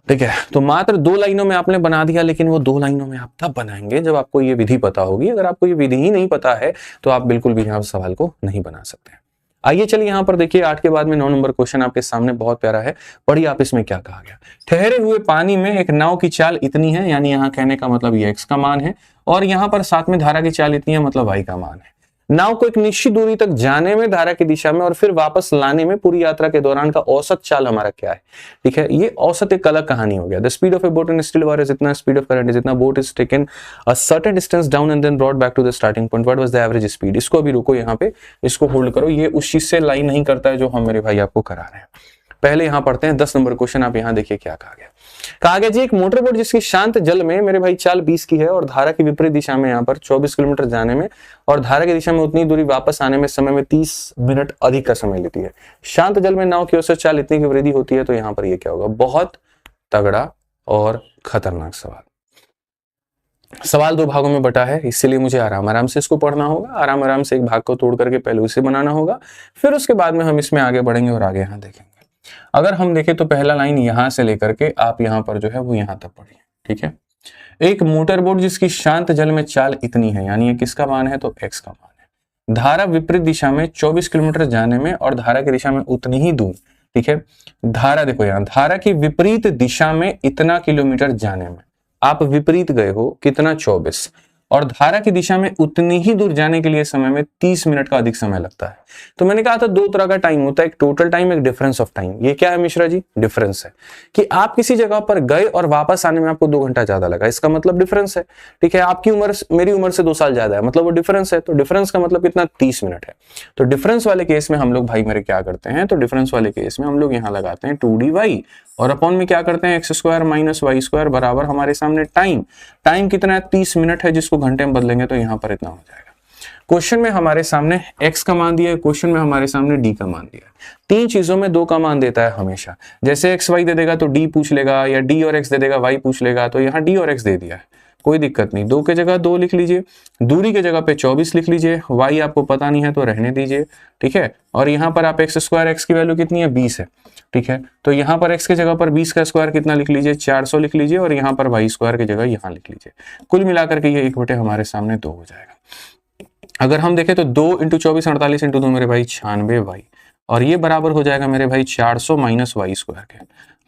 ठीक है, तो मात्र 2 लाइनों में आपने बना दिया, लेकिन वो 2 लाइनों में आप तब बनाएंगे जब आपको ये विधि पता होगी। अगर आपको ये विधि ही नहीं पता है तो आप बिल्कुल भी यहाँ सवाल को नहीं बना सकते। आइए चलिए यहाँ पर देखिए 8 के बाद में 9 नंबर क्वेश्चन आपके सामने, बहुत प्यारा है। पढ़िए आप इसमें क्या कहा गया। ठहरे हुए पानी में एक नाव की चाल इतनी है, यानी यहाँ कहने का मतलब ये x का मान है, और यहाँ पर साथ में धारा की चाल इतनी है, मतलब y का मान है। नाव को एक निश्चित दूरी तक जाने में धारा की दिशा में और फिर वापस लाने में पूरी यात्रा के दौरान का औसत चाल हमारा क्या है। ठीक है, ये औसत एक अलग कहानी हो गया। The speed of a boat in still water, जितना स्पीड ऑफ करंट, जितना boat is taken a certain distance down and then brought back to the starting point, what was the average speed. इसको अभी रुको, यहाँ पे इसको hold करो, ये उस चीज से लाइन नहीं करता है जो हम मेरे भाई आपको करा रहे हैं। पहले यहां पढ़ते हैं 10 नंबर क्वेश्चन। आप यहां देखिए क्या कहा गया। कहा गया जी, एक मोटर बोट जिसकी शांत जल में मेरे भाई चाल 20 की है और धारा की विपरीत दिशा में यहाँ पर 24 किलोमीटर जाने में और धारा की दिशा में उतनी दूरी वापस आने में समय में 30 मिनट अधिक का समय लेती है। शांत जल में नाव की औसत चाल इतनी की वृद्धि होती है, तो यहाँ पर ये क्या होगा। बहुत तगड़ा और खतरनाक सवाल। सवाल 2 भागों में बटा है, इसीलिए मुझे आराम आराम से इसको पढ़ना होगा। आराम आराम से एक भाग को तोड़ करके पहले उसे बनाना होगा, फिर उसके बाद में हम इसमें आगे बढ़ेंगे और आगे यहाँ देखेंगे। अगर हम देखें तो पहला लाइन यहां से लेकर के आप यहां पर जो है वो यहां तक पढ़िए। ठीक है, एक मोटर बोट जिसकी शांत जल में चाल इतनी है, यानी ये किसका मान है, तो x का मान है। धारा विपरीत दिशा में 24 किलोमीटर जाने में और धारा की दिशा में उतनी ही दूर। ठीक है, धारा देखो यहां, धारा की विपरीत दिशा में इतना किलोमीटर जाने में, आप विपरीत गए हो कितना, 24, और धारा की दिशा में उतनी ही दूर जाने के लिए समय में 30 मिनट का अधिक समय लगता है। तो मैंने कहा था 2 तरह का टाइम होता है, एक टोटल टाइम, एक डिफरेंस ऑफ टाइम। ये क्या है मिश्रा जी, डिफरेंस है कि आप किसी जगह पर गए और वापस आने में आपको 2 घंटा ज्यादा लगा, इसका मतलब डिफरेंस है। ठीक है, आपकी उम्र मेरी उम्र से 2 साल ज्यादा है, मतलब वो डिफरेंस है। तो डिफरेंस का मतलब कितना, 30 मिनट है। तो डिफरेंस वाले केस में हम लोग भाई मेरे क्या करते हैं, तो डिफरेंस वाले केस में हम लोग यहाँ लगाते हैं 2dy और अपॉन में क्या करते हैं, x² माइनस y² बराबर हमारे सामने टाइम। टाइम कितना है, 30 मिनट है, जिसको घंटे में बदलेंगे तो यहाँ पर इतना हो जाएगा। क्वेश्चन में हमारे सामने x का मान दिया है, क्वेश्चन में हमारे सामने d का मान दिया है। 3 चीजों में 2 का मान देता है हमेशा। जैसे x y दे देगा तो d पूछ लेगा, या d और x दे देगा y पूछ लेगा, तो यहाँ d और x दे दिया है, कोई दिक्कत नहीं। 2 के जगह 2 लिख लीजिए, दूरी के जगह पे 24 लिख लीजिए, y आपको पता नहीं है तो रहने दीजिए। ठीक है, और यहाँ पर आप x² x की वैल्यू कितनी है, 20 है। ठीक है, तो यहाँ पर x के जगह पर 20 का स्क्वायर कितना लिख लीजिए, 400 लिख लीजिए, और यहाँ पर y² की जगह यहाँ लिख लीजिए। कुल मिलाकर के ये 1/, हमारे सामने 2 हो जाएगा। अगर हम देखें तो 2 × 24 48 × 2 मेरे भाई 96 y, और ये बराबर हो जाएगा मेरे भाई 400 माइनस y² के।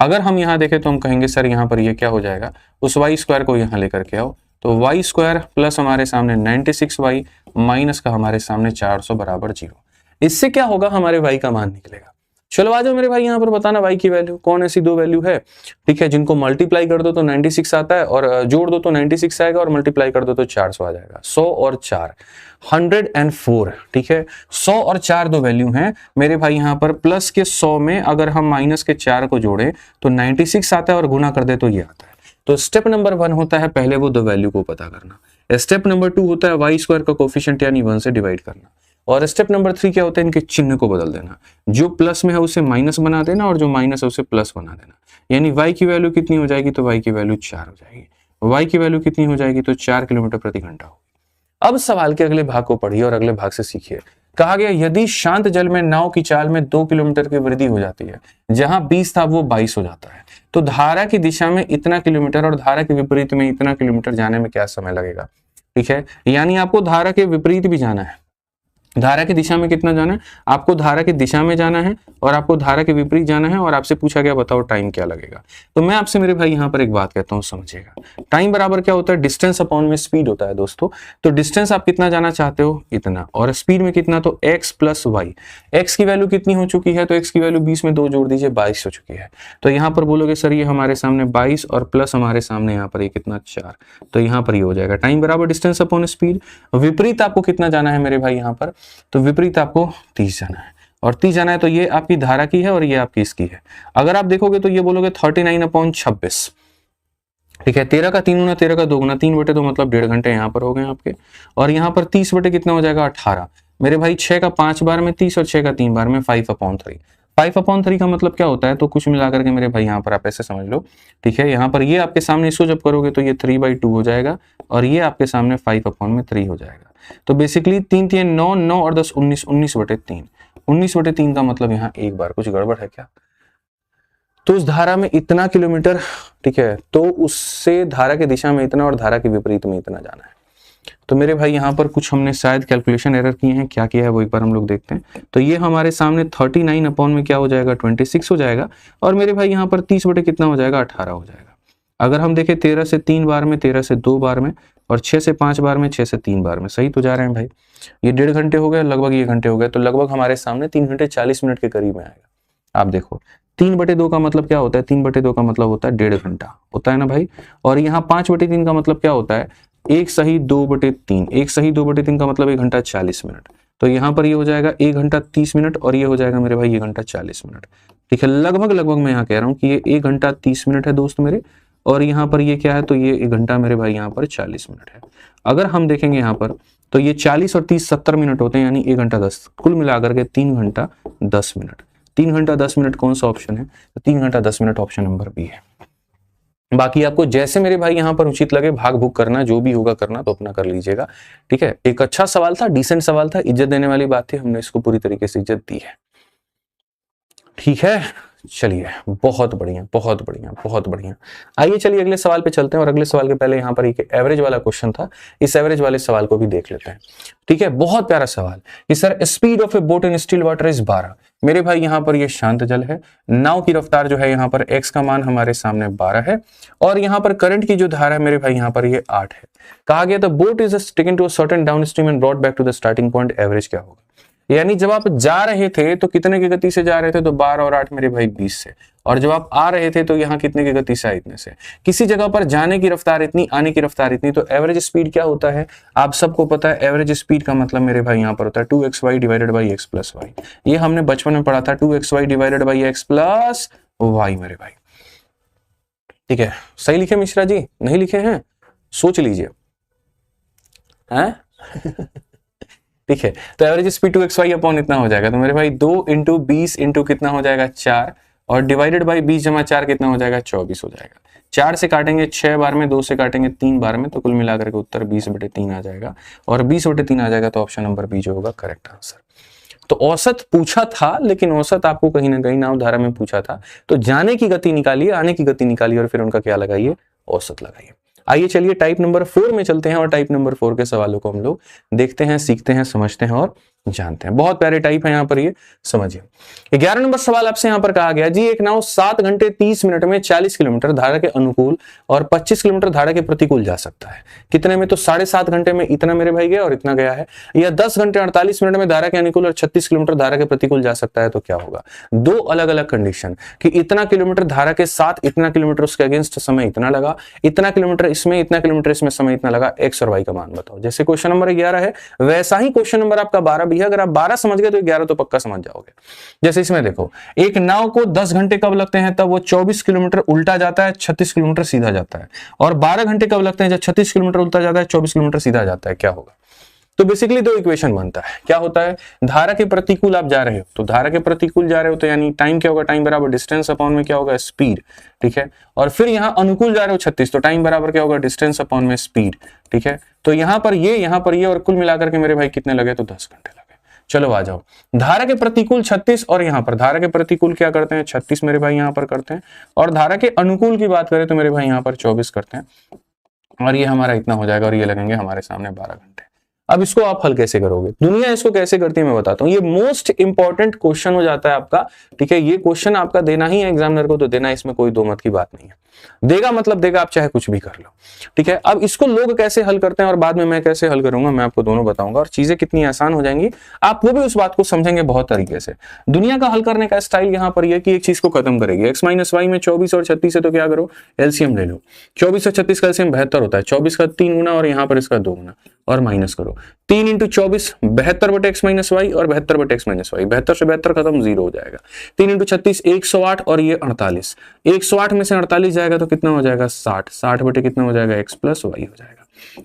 अगर हम यहाँ देखें तो हम कहेंगे सर यहाँ पर ये क्या हो जाएगा, उस y² को यहाँ लेकर के आओ, तो y² प्लस हमारे सामने 96y माइनस का हमारे सामने 400 बराबर 0। इससे क्या होगा, हमारे y का मान निकलेगा। चलो आ जाओ मेरे भाई यहाँ पर बताना y की वैल्यू। कौन ऐसी 2 वैल्यू है, ठीक है, जिनको मल्टीप्लाई कर दो तो 96 आता है, और जोड़ दो तो 96 आएगा, और मल्टीप्लाई कर दो तो 400 आ जाएगा। 100 और 4 104। ठीक है, 100 और 4 2 वैल्यू हैं मेरे भाई। यहाँ पर प्लस के 100 में अगर हम माइनस के 4 को जोड़े तो 96 आता है, और गुना कर दे तो ये आता है। तो स्टेप नंबर 1 होता है पहले वो 2 वैल्यू को पता करना। स्टेप नंबर 2 होता है y² का कोफिशिएंट यानी 1 से डिवाइड करना। और स्टेप नंबर 3 क्या होता है, इनके चिन्ह को बदल देना। जो प्लस में है उसे माइनस बना देना, और जो माइनस है उसे प्लस बना देना। यानी y की वैल्यू कितनी हो जाएगी, तो y की वैल्यू 4 हो जाएगी। y की वैल्यू कितनी हो जाएगी, तो 4 किलोमीटर प्रति घंटा होगी। अब सवाल के अगले भाग को पढ़िए और अगले भाग से सीखिए। कहा गया, यदि शांत जल में नाव की चाल में 2 किलोमीटर की वृद्धि हो जाती है, जहां 20 था वो 22 हो जाता है, तो धारा की दिशा में इतना किलोमीटर और धारा के विपरीत में इतना किलोमीटर जाने में क्या समय लगेगा। ठीक है, यानी आपको धारा के विपरीत भी जाना है। धारा की दिशा में कितना जाना है, आपको धारा की दिशा में जाना है और आपको धारा के विपरीत जाना है, और आपसे पूछा गया बताओ टाइम क्या लगेगा। तो मैं आपसे मेरे भाई यहाँ पर एक बात कहता हूँ, समझिएगा। टाइम बराबर क्या होता है, डिस्टेंस अपॉन में स्पीड होता है दोस्तों। तो डिस्टेंस आप कितना जाना चाहते हो, इतना, और स्पीड में कितना, तो x प्लस वाई। एक्स की वैल्यू कितनी हो चुकी है, तो x की वैल्यू 20 में 2 जोड़ दीजिए, 22 हो चुकी है। तो यहाँ पर बोलोगे सर ये हमारे सामने 22 और प्लस हमारे सामने यहाँ पर ये कितना, 4, तो यहाँ पर ये हो जाएगा टाइम बराबर डिस्टेंस अपॉन स्पीड। विपरीत आपको कितना जाना है मेरे भाई यहाँ पर, तो विपरीत आपको 30 जाना है। और 30 जाना है तो ये आपकी धारा की है और ये आपकी इसकी है। अगर आप देखोगे तो ये बोलोगे 39/26, ठीक है। 13 का 3 गुना 13 का 2 गुना 3 बटे 2 मतलब 1.5 घंटे यहाँ पर हो गए आपके। और यहाँ पर 30 बटे कितना हो जाएगा 18 मेरे भाई। 6 का 5 बार में 30 और 6 का 3 बार में 5/3। 5/3 का मतलब क्या होता है, तो कुछ मिलाकर के मेरे भाई यहाँ पर आप ऐसे समझ लो, ठीक है। यहाँ पर ये आपके सामने इसको जब करोगे तो ये 3/2 हो जाएगा और ये आपके सामने 5/3 हो जाएगा। तो बेसिकली 3 3 9 9 और 10 19 19/3। 19/3 का मतलब यहाँ एक बार, कुछ गड़बड़ है क्या? तो उस धारा में इतना किलोमीटर, ठीक है, तो उससे धारा की दिशा में इतना और धारा के विपरीत में इतना जाना है। तो मेरे भाई यहाँ पर कुछ हमने शायद कैलकुलेशन एरर किए हैं, क्या किया है वो एक बार हम लोग देखते हैं। तो ये हमारे सामने 39 अपॉन में क्या हो जाएगा 26 हो जाएगा और मेरे भाई यहाँ पर 30 बटे कितना हो जाएगा 18 हो जाएगा। अगर हम देखें 13 से 3 बार में, 13 से 2 बार में और 6 से 5 बार में, 6 से 3 बार में, सही तो जा रहे हैं भाई। ये 1.5 घंटे हो गए, लगभग ये घंटे हो गए, तो लगभग हमारे सामने 3 घंटे 40 मिनट के करीब में आएगा। आप देखो 3/2 का मतलब क्या होता है, 3/2 का मतलब होता है 1.5 घंटा होता है ना भाई। और यहाँ 5/3 का मतलब क्या होता है, 1 सही 2/3। 1 सही 2/3 का मतलब 1 घंटा 40 मिनट। तो यहाँ पर ये हो जाएगा 1 घंटा 30 मिनट और ये हो जाएगा मेरे भाई 1 घंटा 40 मिनट, ठीक है। लगभग मैं यहाँ कह रहा हूँ कि ये 1 घंटा 30 मिनट है दोस्त मेरे, और यहाँ पर ये क्या है, तो ये 1 घंटा मेरे भाई यहाँ पर 40 मिनट है। अगर हम देखेंगे यहाँ पर तो ये 40 और 30 70 मिनट होते हैं, यानी 1 घंटा 10, कुल मिलाकर के 3 घंटा 10 मिनट। 3 घंटा 10 मिनट कौन सा ऑप्शन है, तो 3 घंटा 10 मिनट ऑप्शन नंबर बी है। बाकी आपको जैसे मेरे भाई यहाँ पर उचित लगे भाग भूग करना, जो भी होगा करना तो अपना कर लीजिएगा, ठीक है। एक अच्छा सवाल था, डिसेंट सवाल था, इज्जत देने वाली बात थी, हमने इसको पूरी तरीके से इज्जत दी है, ठीक है। चलिए बहुत बढ़िया बहुत बढ़िया बहुत बढ़िया। आइए चलिए अगले सवाल पे चलते हैं, और अगले सवाल के पहले यहाँ पर एक एवरेज वाला क्वेश्चन था, इस एवरेज वाले सवाल को भी देख लेते हैं, ठीक है। बहुत प्यारा सवाल कि sir speed of a boat in still water is 12। मेरे भाई यहाँ पर ये शांत जल है, नाव की रफ्तार जो है यहाँ पर x का मान हमारे सामने 12 है और यहाँ पर करंट की जो धारा है मेरे भाई यहाँ पर ये 8 है। कहा गया the boat is taken to a certain downstream and brought back to the starting point, average क्या होगा। यानी जब आप जा रहे थे तो कितने की गति से जा रहे थे, तो 12 और 8 मेरे भाई 20 से, और जब आप आ रहे थे तो यहाँ कितने की गति से आए, इतने से। किसी जगह पर जाने की रफ्तार इतनी, आने की रफ्तार इतनी, तो एवरेज स्पीड क्या होता है आप सबको पता है। एवरेज स्पीड का मतलब मेरे भाई यहाँ पर होता है 2xy divided by x plus y. ये हमने बचपन में पढ़ा था, 2xy divided by x plus y मेरे भाई, ठीक है। सही लिखे मिश्रा जी, नहीं लिखे हैं सोच लीजिए, हैं ठीक है। तो एवरेज स्पीड 2xy अपॉन इतना हो जाएगा, तो मेरे भाई 2 × 20 × कितना हो जाएगा 4 और डिवाइडेड बाई 20 × 4 कितना हो जाएगा 24 हो जाएगा। 4 से काटेंगे 6 बार में, 2 से काटेंगे 3 बार में, तो कुल मिलाकर के उत्तर 20/3 आ जाएगा, और 20/3 आ जाएगा तो ऑप्शन नंबर बी जो होगा करेक्ट आंसर। तो औसत पूछा था, लेकिन औसत आपको कहीं ना कहीं नाव धारा में पूछा था, तो जाने की गति निकालिए, आने की गति निकालिए और फिर उनका क्या लगाइए, औसत लगाइए। आइए चलिए टाइप नंबर 4 में चलते हैं, और टाइप नंबर 4 के सवालों को हम लोग देखते हैं, सीखते हैं, समझते हैं और जानते हैं। बहुत प्यारे टाइप है यहाँ पर, ये समझिए। 11 नंबर सवाल आपसे यहाँ पर कहा गया जी, एक नाव 7 घंटे 30 मिनट में 40 किलोमीटर धारा के अनुकूल और 25 किलोमीटर धारा के प्रतिकूल जा सकता है। कितने में, तो 7.5 घंटे में इतना मेरे भाई गया और इतना गया है। या 10 घंटे 48 मिनट में धारा के अनुकूल और 36 किलोमीटर धारा के प्रतिकूल जा सकता है, तो क्या होगा। दो अलग अलग कंडीशन कि इतना किलोमीटर धारा के साथ, इतना किलोमीटर उसके अगेंस्ट समय इतना लगा, इतना किलोमीटर इसमें, इतना किलोमीटर इसमें समय इतना लगा, एक्स और वाई का मान बताओ। जैसे क्वेश्चन नंबर 11 है वैसा ही क्वेश्चन नंबर आपका 12 भी है। अगर आप 12 समझ गए तो 11 तो पक्का समझ जाओगे। जैसे इसमें देखो, एक नाव को 10 घंटे कब लगते हैं, तब वो 24 किलोमीटर उल्टा जाता है, 36 किलोमीटर सीधा जाता है। और 12 घंटे कब लगते हैं, जब 36 किलोमीटर उल्टा जाता है, 24 किलोमीटर सीधा जाता है। क्या होगा, तो बेसिकली दो इक्वेशन बनता है। क्या होता है, धारा के प्रतिकूल आप जा रहे हो, तो धारा के प्रतिकूल जा रहे हो तो यानी टाइम क्या होगा, टाइम बराबर डिस्टेंस अपॉन में क्या होगा, स्पीड, ठीक है। और फिर यहाँ अनुकूल जा रहे हो 36, तो टाइम बराबर क्या होगा, डिस्टेंस अपॉन में स्पीड, ठीक है। तो यहाँ पर ये और कुल मिलाकर के मेरे भाई कितने लगे, तो 10 घंटे लगे। चलो आ जाओ, धारा के प्रतिकूल 36 और यहाँ पर धारा के प्रतिकूल क्या करते हैं, 36 मेरे भाई यहाँ पर करते हैं, और धारा के अनुकूल की बात करें तो मेरे भाई यहाँ पर 24 करते हैं, और ये हमारा इतना हो जाएगा, और ये लगेंगे हमारे सामने 12 घंटे। अब इसको आप हल कैसे करोगे, दुनिया इसको कैसे करती है मैं बताता हूँ। ये मोस्ट इंपॉर्टेंट क्वेश्चन हो जाता है आपका, ठीक है। ये क्वेश्चन आपका देना ही है एग्जामिनर को, तो देना, इसमें कोई दो मत की बात नहीं है। देगा मतलब देगा, आप चाहे कुछ भी कर लो, ठीक है। अब इसको लोग कैसे हल करते हैं और बाद में मैं कैसे हल करूंगा, मैं आपको दोनों बताऊंगा, और चीजें कितनी आसान हो जाएंगी, आप वो भी उस बात को समझेंगे बहुत तरीके से। दुनिया का हल करने का स्टाइल यहाँ पर यह कि एक चीज को खत्म करेगी, x माइनस वाई में 24 और 36 है, तो क्या करो, एलसीएम ले लो। 24 और 36 का एलसीएम 72 होता है, 24 का 3 गुना और यहाँ पर इसका 2 गुना, और माइनस करो। 3 इंटू 24 72 बटे एक्स माइनस वाई और 72 बटे एक्स माइनस वाई, 72 से 72 खत्म, 0 हो जाएगा। 3 इंटू 36 108 और ये 48, 108 में से 48 जाएगा तो कितना हो जाएगा 60, 60 बटे कितना हो जाएगा एक्स प्लस वाई हो जाएगा।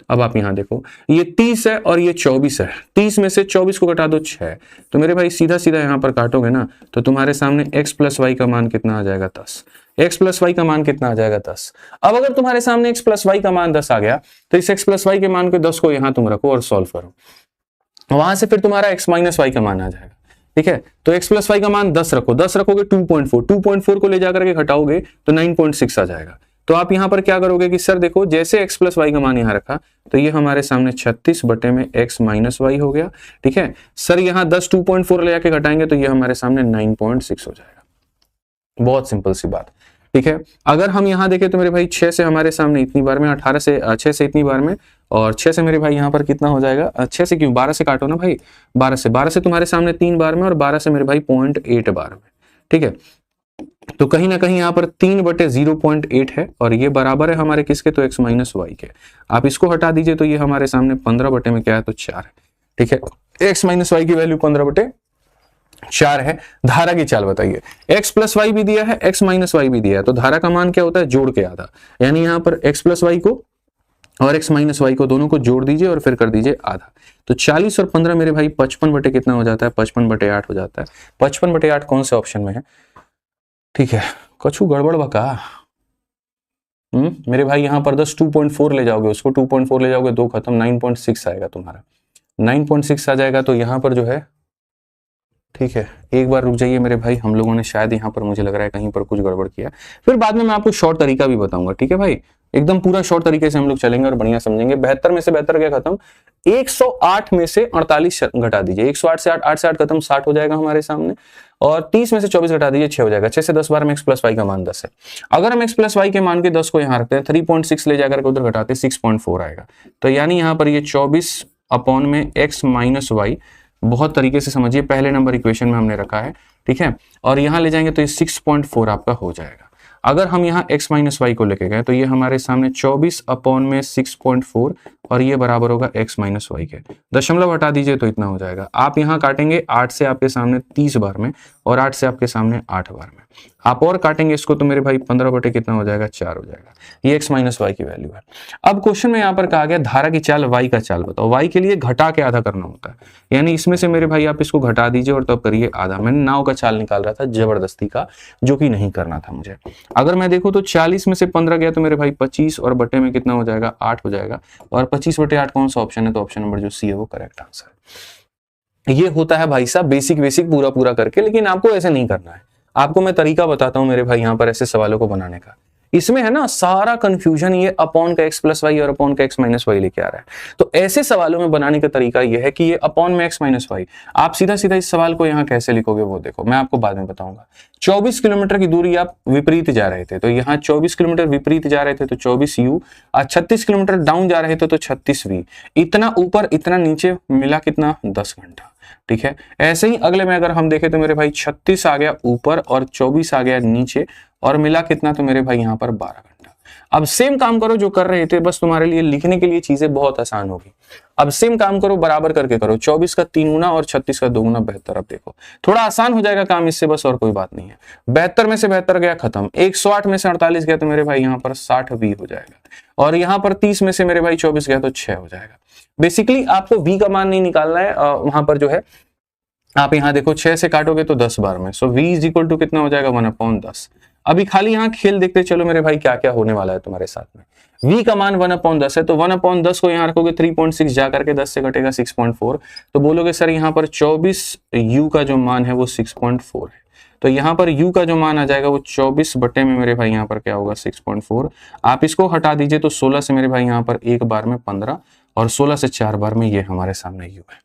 अब आप यहां देखो ये 30 है और ये 24 है, 30 में से 24 को घटा दो 6, तो मेरे भाई सीधा सीधा यहां पर काटोगे ना तो तुम्हारे सामने x प्लस वाई का मान कितना आ जाएगा 10, x प्लस वाई का मान कितना आ जाएगा 10। अब अगर तुम्हारे सामने x प्लस वाई का मान 10 आ गया तो इस x प्लस वाई के मान को 10 को यहां तुम रखो और सॉल्व करो, वहां से फिर तुम्हारा x माइनस वाई का मान आ जाएगा। ठीक है, तो x प्लस वाई का मान 10 रखो, 10 रखोगे 2.4 को ले जाकर के घटाओगे तो 9.6 आ जाएगा। तो आप यहां पर क्या करोगे कि सर देखो जैसे x प्लस वाई का मान यहां रखा तो ये हमारे सामने 36 बटे में x माइनस वाई हो गया। ठीक है सर, यहां 10 2.4 ले जाके घटाएंगे तो ये हमारे सामने 9.6 हो जाएगा। बहुत सिंपल सी बात। ठीक है, अगर हम यहां देखें तो मेरे भाई 6 से हमारे सामने इतनी बार में, 18 से 6 से इतनी बार में, और 6 से मेरे भाई यहां पर कितना हो जाएगा, 6 से क्यों 12 से काटो ना भाई, 12 से तुम्हारे सामने 3 बार में और 12 से मेरे भाई 0.8 बार में। ठीक है, तो कहीं ना कहीं यहाँ पर 3 बटे 0.8 है और ये बराबर है हमारे किसके, तो x माइनस वाई के। आप इसको हटा दीजिए तो ये हमारे सामने 15 बटे में क्या है, तो 4 है। ठीक है, x माइनस वाई की वैल्यू 15 बटे 4 है। धारा की चाल बताइए, x प्लस वाई भी दिया है, x माइनस वाई भी दिया है, तो धारा का मान क्या होता है, जोड़ के आधा, यानी यहाँ पर x प्लस वाई को और x माइनस वाई को दोनों को जोड़ दीजिए और फिर कर दीजिए आधा। तो 40 और 15 मेरे भाई 55 बटे कितना हो जाता है, 55 बटे 8 हो जाता है। 55 बटे 8 कौन से ऑप्शन में है। ठीक है, कछु गड़बड़ बका मेरे भाई, यहां पर 10 2.4 ले जाओगे, उसको 2.4 ले जाओगे, 2 खत्म, 9.6 आएगा तुम्हारा, 9.6 आ जाएगा। तो यहां पर जो है, ठीक है एक बार रुक जाइए मेरे भाई, हम लोगों ने शायद यहाँ पर मुझे लग रहा है कहीं पर कुछ गड़बड़ किया, फिर बाद में मैं आपको शॉर्ट तरीका भी बताऊंगा। ठीक है भाई, एकदम पूरा शॉर्ट तरीके से हम लोग चलेंगे और बढ़िया समझेंगे। 72 में से 72 क्या खत्म, 108 में से 48 घटा दीजिए, 108 से 8 से 8 खत्म, 60 हो जाएगा हमारे सामने, और 30 में से 24 घटा दीजिए, 6 हो जाएगा। 6 से 10 बार में एक्स प्लस वाई का मान 10 है। अगर हम एक्स प्लस वाई के मान के 10 को यहाँ रखते हैं, 3.6 ले जाकर के उधर घटाते 6.4 आएगा। तो यानी यहाँ पर ये 24 अपॉन में एक्स माइनस वाई, बहुत तरीके से समझिए, पहले नंबर इक्वेशन में हमने रखा है। ठीक है, और यहां ले जाएंगे तो ये 6.4 आपका हो जाएगा। अगर हम यहाँ x माइनस वाई को लेके गए तो ये हमारे सामने 24 अपॉन में 6.4 और ये बराबर होगा x माइनस वाई के। दशमलव हटा दीजिए तो इतना हो जाएगा। आप यहाँ काटेंगे 8 से आपके सामने 30 बार में और 8 से आपके सामने 8 बार में। आप और काटेंगे इसको तो मेरे भाई 15 बटे कितना हो जाएगा, 4 हो जाएगा। ये x माइनस वाई की वैल्यू है। अब क्वेश्चन में यहाँ पर कहा गया धारा की चाल y का चाल बताओ। y के लिए घटा के आधा करना होता है, यानी इसमें से मेरे भाई आप इसको घटा दीजिए और तब करिए आधा। मैंने नाव का चाल निकाल रहा था जबरदस्ती का, जो कि नहीं करना था मुझे। अगर मैं देखूं तो 40 में से 15 गया तो मेरे भाई 25 और बटे में कितना हो जाएगा, 8 हो जाएगा। और 25 बटे 8 कौन सा ऑप्शन है, तो ऑप्शन नंबर जो सी है वो करेक्ट आंसर है। ये होता है भाई साहब बेसिक पूरा करके, लेकिन आपको ऐसे नहीं करना है। आपको मैं तरीका बताता हूं मेरे भाई यहाँ पर ऐसे सवालों को बनाने का। इसमें है ना सारा कंफ्यूजन, ये अपॉन का एक्स प्लस वाई और अपॉन का एक्स माइनस वाई लेके आ रहा है। तो ऐसे सवालों में बनाने का तरीका ये है कि ये अपॉन में एक्स माइनस वाई, आप सीधा सीधा इस सवाल को यहाँ कैसे लिखोगे वो देखो, मैं आपको बाद में बताऊंगा। 24 किलोमीटर की दूरी आप विपरीत जा रहे थे, तो यहाँ 24 किलोमीटर विपरीत जा रहे थे तो 24u, 36 किलोमीटर डाउन जा रहे थे तो 36v। इतना ऊपर इतना नीचे मिला कितना, 10 घंटा। ठीक है, ऐसे ही अगले में अगर हम देखें तो मेरे भाई 36 आ गया ऊपर और 24 आ गया नीचे और मिला कितना, तो मेरे भाई यहाँ पर 12 घंटा। अब सेम काम करो जो कर रहे थे, बस तुम्हारे लिए लिखने के लिए चीजें बहुत आसान होगी। अब सेम काम करो, बराबर करके करो, 24 का 3 गुना और 36 का 2 गुना 72। अब देखो थोड़ा आसान हो जाएगा काम इससे, बस और कोई बात नहीं है। 72 में से 72 गया खत्म, 108 में से 48 गया तो मेरे भाई यहाँ पर 60v हो जाएगा, और यहाँ पर 30 में से मेरे भाई 24 गया तो 6 हो जाएगा। बेसिकली आपको v का मान नहीं निकालना है, वहां पर जो है आप यहाँ देखो 6 से काटोगे तो 10 बार में, सो v इज इक्वल टू कितना हो जाएगा, 1/10। अभी खाली यहाँ खेल देखते चलो मेरे भाई क्या क्या होने वाला है तुम्हारे साथ में। v का मान 1/10 है, तो 1/10 को यहाँ रखोगे 3.6 जा करके 10 से कटेगा 6.4, तो बोलोगे सर यहाँ पर 24u का जो मान है वो 6.4 है। तो यहाँ पर u का जो मान आ जाएगा वो 24 बटे में मेरे भाई यहाँ पर क्या होगा, 6.4। आप इसको हटा दीजिए तो 16 से मेरे भाई यहाँ पर एक बार में 15 और 16 से 4 बार में ये हमारे सामने u है।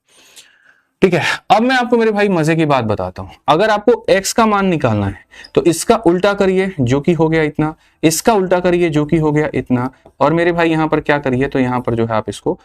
ठीक है, अब मैं आपको मेरे भाई मजे की बात बताता हूं। अगर आपको x का मान निकालना है तो इसका उल्टा करिए जो कि हो गया इतना, इसका उल्टा करिए जो कि हो गया इतना, और मेरे भाई यहां पर क्या करिए, तो यहां पर जो है आप इसको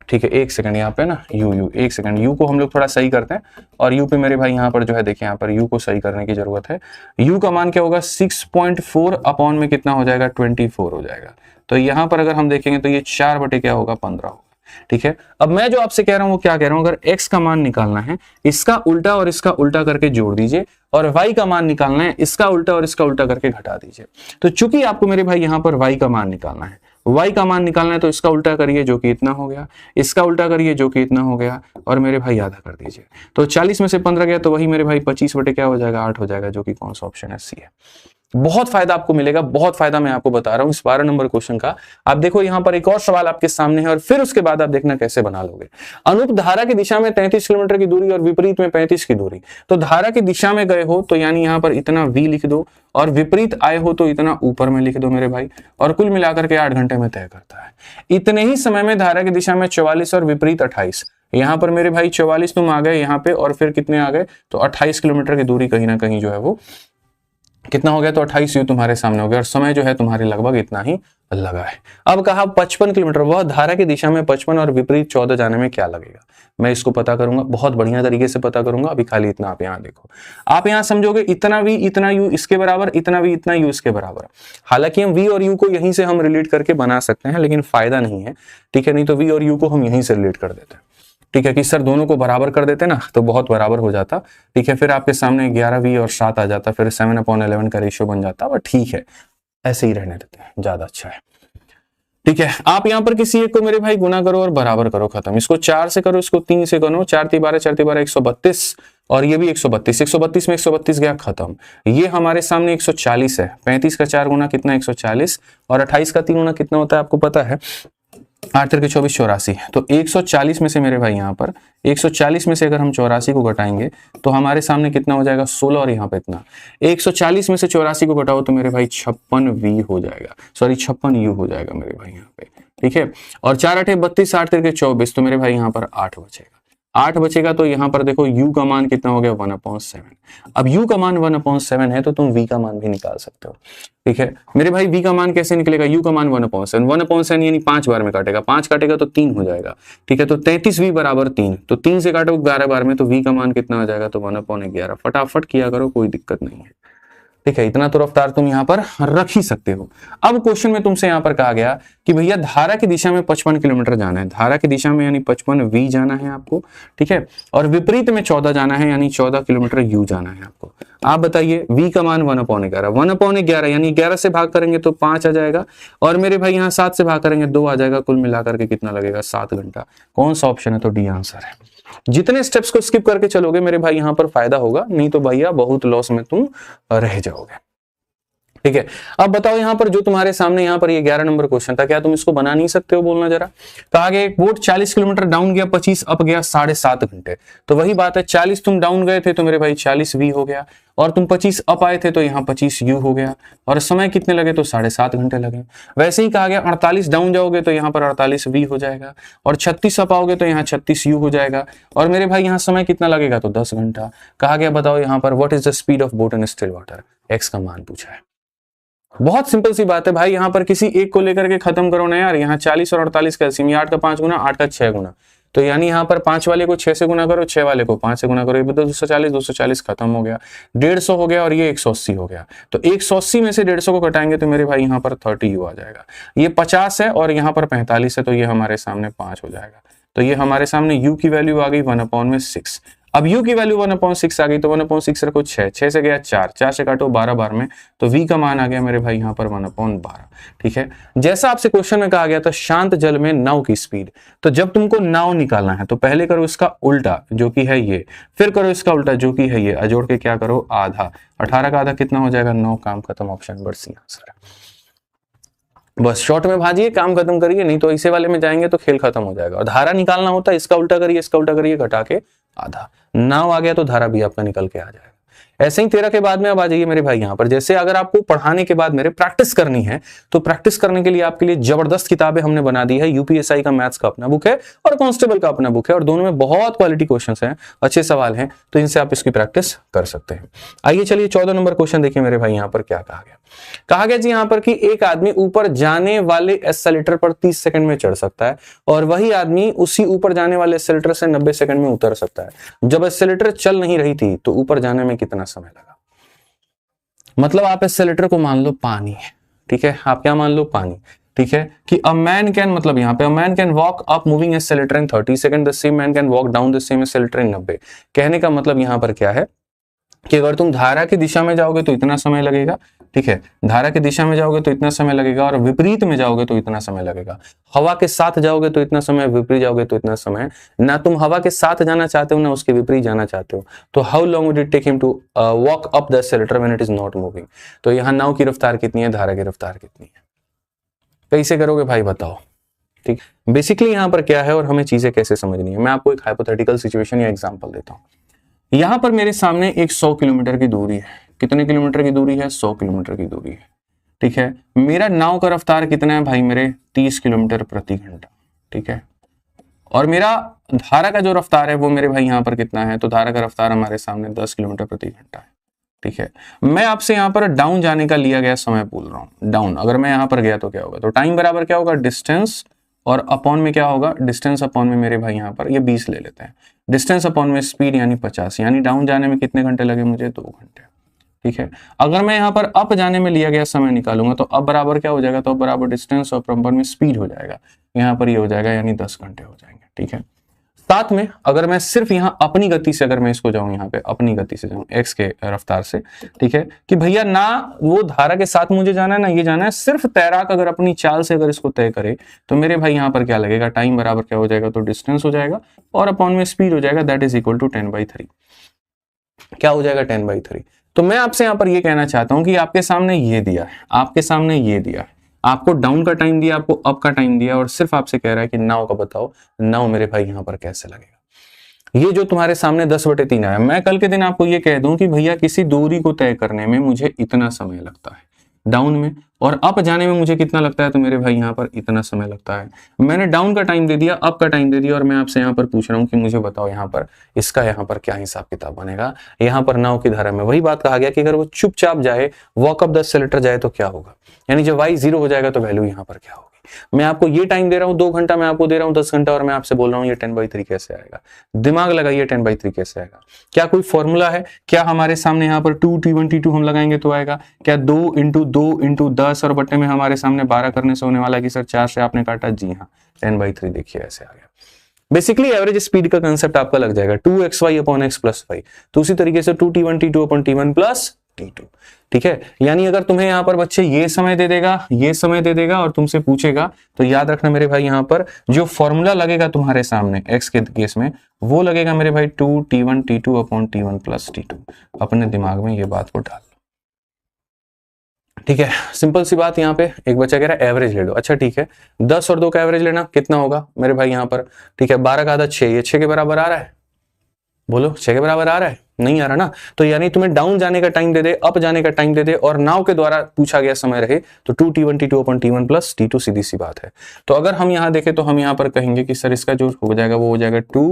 ठीक है, एक सेकंड यहाँ पे ना यू एक सेकंड, यू को हम लोग थोड़ा सही करते हैं और यू पे मेरे भाई यहाँ पर जो है देखिए यहाँ पर यू को सही करने की जरूरत है। यू का मान क्या होगा 6.4 अपॉन में कितना हो जाएगा 24 हो जाएगा। तो यहाँ पर अगर हम देखेंगे तो ये 4 बटे क्या होगा 15 होगा। ठीक है, अब मैं जो आपसे कह रहा हूं वो क्या कह रहा हूं, अगर x का मान निकालना है इसका उल्टा और इसका उल्टा करके जोड़ दीजिए, और y का मान निकालना है इसका उल्टा और इसका उल्टा करके घटा दीजिए। तो चूंकि आपको मेरे भाई यहां पर y का मान निकालना है, y का मान निकालना है तो इसका उल्टा करिए जो कि इतना हो गया, इसका उल्टा करिए जो कि इतना हो गया, और मेरे भाई आधा कर दीजिए। तो 40 में से 15 गया तो वही मेरे भाई 25 बटे क्या हो जाएगा 8 हो जाएगा, जो कि कौन सा ऑप्शन है, सी है। बहुत फायदा आपको मिलेगा, बहुत फायदा मैं आपको बता रहा हूं इस 12 नंबर क्वेश्चन का। आप देखो यहां पर एक और सवाल आपके सामने है और फिर उसके बाद आप देखना कैसे बना लोगे। अनुप धारा की दिशा में 33 किलोमीटर की दूरी और विपरीत में 35 की दूरी। तो धारा की दिशा में गए हो तो यानी यहां पर इतना v लिख दो, और विपरीत आए हो तो इतना ऊपर में लिख दो मेरे भाई, और कुल मिलाकर के 8 घंटे में तय करता है। इतने ही समय में धारा की दिशा में 44 और विपरीत 28। यहां पर मेरे भाई 44 तुम आ गए यहाँ पे, और फिर कितने आ गए तो 28 किलोमीटर की दूरी कहीं ना कहीं जो है वो कितना हो गया, तो 28 यू तुम्हारे सामने हो गया, और समय जो है तुम्हारे लगभग इतना ही लगा है। अब कहा 55 किलोमीटर, वह धारा की दिशा में 55 और विपरीत 14 जाने में क्या लगेगा। मैं इसको पता करूंगा, बहुत बढ़िया तरीके से पता करूंगा। अभी खाली इतना आप यहाँ देखो, आप यहाँ समझोगे इतना v इतना u इसके बराबर, इतना v इतना u इसके बराबर। हालांकि हम v और u को यहीं से हम रिलेट करके बना सकते हैं, लेकिन फायदा नहीं है। ठीक है, नहीं तो v और u को हम यहीं से रिलेट कर देते हैं। ठीक है, कि सर दोनों को बराबर कर देते ना तो बहुत बराबर हो जाता। ठीक है, फिर आपके सामने 11v और 7 आ जाता, फिर 7/11 का रेशियो बन जाता। बट ठीक है, ऐसे ही रहने देते हैं, ज्यादा अच्छा है। ठीक है, आप यहाँ पर किसी एक को मेरे भाई गुना करो और बराबर करो, खत्म। इसको 4 से करो, इसको 3 से करो, 4 × 12 4 × 12 132, और ये भी 132, 132 में 132 गया, खत्म। ये हमारे सामने 140 है, 35 का 4 गुना कितना 140, और 28 का 3 गुना कितना होता है आपको पता है, 8 × 24 84। तो 140 में से मेरे भाई यहाँ पर 140 में से अगर हम 84 को घटाएंगे तो हमारे सामने कितना हो जाएगा 16, और यहाँ पे इतना 140 में से 84 को घटाओ तो मेरे भाई 56v हो जाएगा, सॉरी 56u हो जाएगा मेरे भाई यहाँ पे। ठीक है, और 4 × 8 32, 8 × 3 24, तो मेरे भाई यहाँ पर 8 बचेगा। 8 बचेगा तो यहाँ पर देखो u का मान कितना हो गया 1/7। अब u का मान 1/7 है तो तुम v का मान भी निकाल सकते हो। ठीक है मेरे भाई, v का मान कैसे निकलेगा, u का मान 1/7, 1/7 यानी 5 बार में काटेगा, 5 काटेगा तो 3 हो जाएगा। ठीक है, तो 33v बराबर 3, तो 3 से काटो 11 बार में, तो v का मान कितना आ जाएगा तो 1/11। फटाफट किया करो, कोई दिक्कत नहीं है। ठीक है, इतना तो रफ्तार तुम यहाँ पर रख ही सकते हो। अब क्वेश्चन में तुमसे यहाँ पर कहा गया कि भैया धारा की दिशा में 55 किलोमीटर जाना है, धारा की दिशा में यानी 55v जाना है आपको। ठीक है, और विपरीत में 14 जाना है, यानी 14 किलोमीटर u जाना है आपको। आप बताइए v का मान 1/11, 1/11 यानी 11 से भाग करेंगे तो 5 आ जाएगा, और मेरे भाई यहाँ 7 से भाग करेंगे 2 आ जाएगा, कुल मिलाकर के कितना लगेगा 7 घंटा। कौन सा ऑप्शन है, तो डी आंसर है। जितने स्टेप्स को स्किप करके चलोगे मेरे भाई यहाँ पर फायदा होगा, नहीं तो भैया बहुत लॉस में तुम रह जाओगे। ठीक है, अब बताओ यहाँ पर जो तुम्हारे सामने यहाँ पर ये 11 नंबर क्वेश्चन था, क्या तुम इसको बना नहीं सकते हो, बोलना जरा। तो आगे एक बोट 40 किलोमीटर डाउन गया, 25 अप गया, 7.5 घंटे। तो वही बात है, 40 तुम डाउन गए थे तो मेरे भाई 40v हो गया, और तुम 25 अप आए थे तो यहाँ 25u हो गया, और समय कितने लगे तो 7.5 घंटे लगे। वैसे ही कहा गया 48 डाउन जाओगे तो यहाँ पर 48v हो जाएगा, और 36 अप आओगे तो यहाँ 36u हो जाएगा, और मेरे भाई यहाँ समय कितना लगेगा तो 10 घंटा। कहा गया बताओ यहाँ पर what is the speed of boat in still water, x का मान पूछा है। बहुत सिंपल सी बात है भाई, यहाँ पर किसी एक को लेकर के खत्म करो ना यार। यहाँ 40 और 48 का एलसीएम, 8 का 5 गुना, 8 का 6 गुना, तो यानी यहाँ पर 5 वाले को 6 से गुना करो, 6 वाले को 5 से गुना करो, ये 240, 240 खत्म हो गया, 150 हो गया, और ये 180 हो गया। तो 180 में से 150 को घटाएंगे तो मेरे भाई यहाँ पर 30u आ जाएगा। ये 50 है और यहाँ पर 45 है, तो ये हमारे सामने 5 हो जाएगा। तो ये हमारे सामने u की वैल्यू आ गई 1/6। अब u की वैल्यू 1/6 आ गई, तो 1/6 रखो 6, 6 से गया 4, 4 से काटो 12 बार में, तो v का मान आ गया मेरे भाई यहाँ पर 1/12। ठीक है, जैसा आपसे क्वेश्चन में कहा गया था शांत जल में नाव की स्पीड, तो जब तुमको नाव निकालना है तो पहले करो इसका उल्टा जो कि है ये, फिर करो इसका उल्टा जो कि है ये, अजोड़ के क्या करो आधा, 18 का आधा कितना हो जाएगा 9, काम खत्म, ऑप्शन नंबर सी आंसर है। बस शॉर्ट में भाजिए, काम खत्म करिए, नहीं तो ऐसे वाले में जाएंगे तो खेल खत्म हो जाएगा। और धारा निकालना होता है, इसका उल्टा करिए, इसका उल्टा करिए, घटा के आधा, नाव आ गया तो धारा भी आपका निकल के आ जाएगा। ऐसे ही 13 के बाद में अब आ जाइए मेरे भाई यहाँ पर, जैसे अगर आपको पढ़ाने के बाद मेरे प्रैक्टिस करनी है तो प्रैक्टिस करने के लिए आपके लिए जबरदस्त किताबें हमने बना दी है। यूपीएसआई का मैथ्स का अपना बुक है और कांस्टेबल का अपना बुक है, और दोनों में बहुत क्वालिटी क्वेश्चंस हैं, अच्छे सवाल हैं, तो इनसे आप इसकी प्रैक्टिस कर सकते हैं। आइए चलिए 14 नंबर क्वेश्चन देखिए मेरे भाई यहाँ पर क्या कहा गया। कहा गया जी यहां पर कि एक आदमी ऊपर जाने वाले एस्केलेटर पर 30 सेकंड में चढ़ सकता है और वही आदमी उसी ऊपर जाने वाले एस्केलेटर से 90 सेकंड में उतर सकता है। जब एस्केलेटर चल नहीं रही थी तो ऊपर जाने में कितना समय लगा? मतलब आप एस्केलेटर को मान लो पानी है, ठीक है, आप क्या मान लो? पानी, ठीक है, कि अ मैन कैन, मतलब यहाँ पे a man can walk up moving escalator in 30 second, the same man can walk down the same escalator in 90। कहने का मतलब यहाँ पर क्या है कि अगर तुम धारा की दिशा में जाओगे तो इतना समय लगेगा, ठीक है, धारा की दिशा में जाओगे तो इतना समय लगेगा और विपरीत में जाओगे तो इतना समय लगेगा। हवा के साथ जाओगे तो इतना समय, विपरीत जाओगे तो इतना समय। ना तुम हवा के साथ जाना चाहते हो ना उसके विपरीत जाना चाहते हो, तो how long would it take him to walk up the escalator when it is not moving? तो यहाँ नाव की रफ्तार कितनी है, धारा की रफ्तार कितनी है? कैसे करोगे भाई बताओ? ठीक, बेसिकली यहाँ पर क्या है और हमें चीजें कैसे समझनी है, मैं आपको एक हाइपोथेटिकल सिचुएशन या एग्जांपल देता हूँ। यहां पर मेरे सामने एक 100 किलोमीटर की दूरी है। कितने किलोमीटर की दूरी है? 100 किलोमीटर की दूरी है, ठीक है। मेरा नाव का रफ्तार कितना है भाई मेरे? 30 किलोमीटर प्रति घंटा, ठीक है। और मेरा धारा का जो रफ्तार है वो मेरे भाई यहाँ पर कितना है? तो धारा का रफ्तार हमारे सामने 10 किलोमीटर प्रति घंटा है, ठीक है। मैं आपसे यहाँ पर डाउन जाने का लिया गया समय बोल रहा हूँ, डाउन। अगर मैं यहाँ पर गया तो क्या होगा? तो टाइम बराबर क्या होगा? डिस्टेंस, और अपॉन में क्या होगा? डिस्टेंस अपॉन में मेरे भाई यहाँ पर ये 20 ले लेते हैं, डिस्टेंस अपॉन में स्पीड यानी 50, यानी डाउन जाने में कितने घंटे लगे मुझे? 2 घंटे, ठीक है। अगर मैं यहाँ पर अप जाने में लिया गया समय निकालूंगा तो अब बराबर क्या हो जाएगा? तो अब बराबर डिस्टेंस और अपॉन में स्पीड हो जाएगा, यहाँ पर ये हो जाएगा, यानी 10 घंटे हो जाएंगे, ठीक है। साथ में अगर मैं सिर्फ यहाँ अपनी गति से, अगर मैं इसको जाऊं यहाँ पे अपनी गति से जाऊं एक्स के रफ्तार से, ठीक है, कि भैया ना वो धारा के साथ मुझे जाना है ना ये जाना है, सिर्फ तैराक अगर अपनी चाल से अगर इसको तय करे तो मेरे भाई यहाँ पर क्या लगेगा? टाइम बराबर क्या हो जाएगा? तो डिस्टेंस हो जाएगा और अपॉन में स्पीड हो जाएगा, दैट इज इक्वल टू 10/3। क्या हो जाएगा? 10/3। तो मैं आपसे यहाँ पर ये कहना चाहता हूँ कि आपके सामने ये दिया है, आपके सामने ये दिया है, आपको डाउन का टाइम दिया, आपको अप का टाइम दिया, और सिर्फ आपसे कह रहा है कि नाव का बताओ, नाव मेरे भाई यहाँ पर कैसे लगेगा? ये जो तुम्हारे सामने 10/3 आया, मैं कल के दिन आपको ये कह दूं कि भैया किसी दूरी को तय करने में मुझे इतना समय लगता है डाउन में, और अप जाने में मुझे कितना लगता है? तो मेरे भाई यहाँ पर इतना समय लगता है। मैंने डाउन का टाइम दे दिया, अप का टाइम दे दिया, और मैं आपसे यहाँ पर पूछ रहा हूँ कि मुझे बताओ यहाँ पर इसका यहाँ पर क्या हिसाब किताब बनेगा? यहाँ पर नाव की धारा में वही बात कहा गया कि अगर वो चुपचाप जाए, वॉक अप 10 सेलेटर जाए तो क्या होगा? यानी जब y 0 हो जाएगा तो वैल्यू यहाँ पर क्या होगी? मैं आपको ये टाइम दे रहा हूँ 2 घंटा, मैं आपको दे रहा हूँ 10 घंटा, और मैं आपसे बोल रहा हूँ ये 10/3 कैसे आएगा? दिमाग लगाइए, 10/3 कैसे आएगा? क्या कोई फॉर्मूला है? क्या हमारे सामने यहाँ पर 2 T1 T2 हम लगाएंगे तो आएगा? क्या 2 × 2 × 10 और बट्टे में हमारे सामने 12 करने से होने वाला कि सर 4 से आपने काटा? जी हाँ, 10/3 देखिए ऐसे आ गया। बेसिकली एवरेज स्पीड का कंसेप्ट आपका लग जाएगा 2xy/x + y, तो उसी तरीके से 2 T1 T2/T1 + T2, ठीक है। यानी अगर तुम्हें यहाँ पर बच्चे ये समय दे देगा, ये समय दे देगा और तुमसे पूछेगा, तो याद रखना मेरे भाई यहाँ पर जो फॉर्मूला लगेगा तुम्हारे सामने x के केस में, वो लगेगा मेरे भाई 2 T1 T2/T1 + T2। अपने दिमाग में ये बात को डाल लो, ठीक है। सिंपल सी बात। यहाँ पे एक बच्चा कह रहा है एवरेज ले लो, अच्छा ठीक है, 10 और 2 का एवरेज लेना कितना होगा मेरे भाई यहाँ पर? ठीक है, 12 का आधा 6, ये 6 के बराबर आ रहा है? बोलो 6 के बराबर आ रहा है? नहीं आ रहा ना। तो यानी तुम्हें डाउन जाने का टाइम दे दे, अप जाने का टाइम दे दे, और नाव के द्वारा पूछा गया समय रहे तो 2 T1 T2/T1 + T2, सीधी सी बात है। तो अगर हम यहाँ देखें तो हम यहाँ पर कहेंगे कि सर इसका जो हो जाएगा वो हो जाएगा 2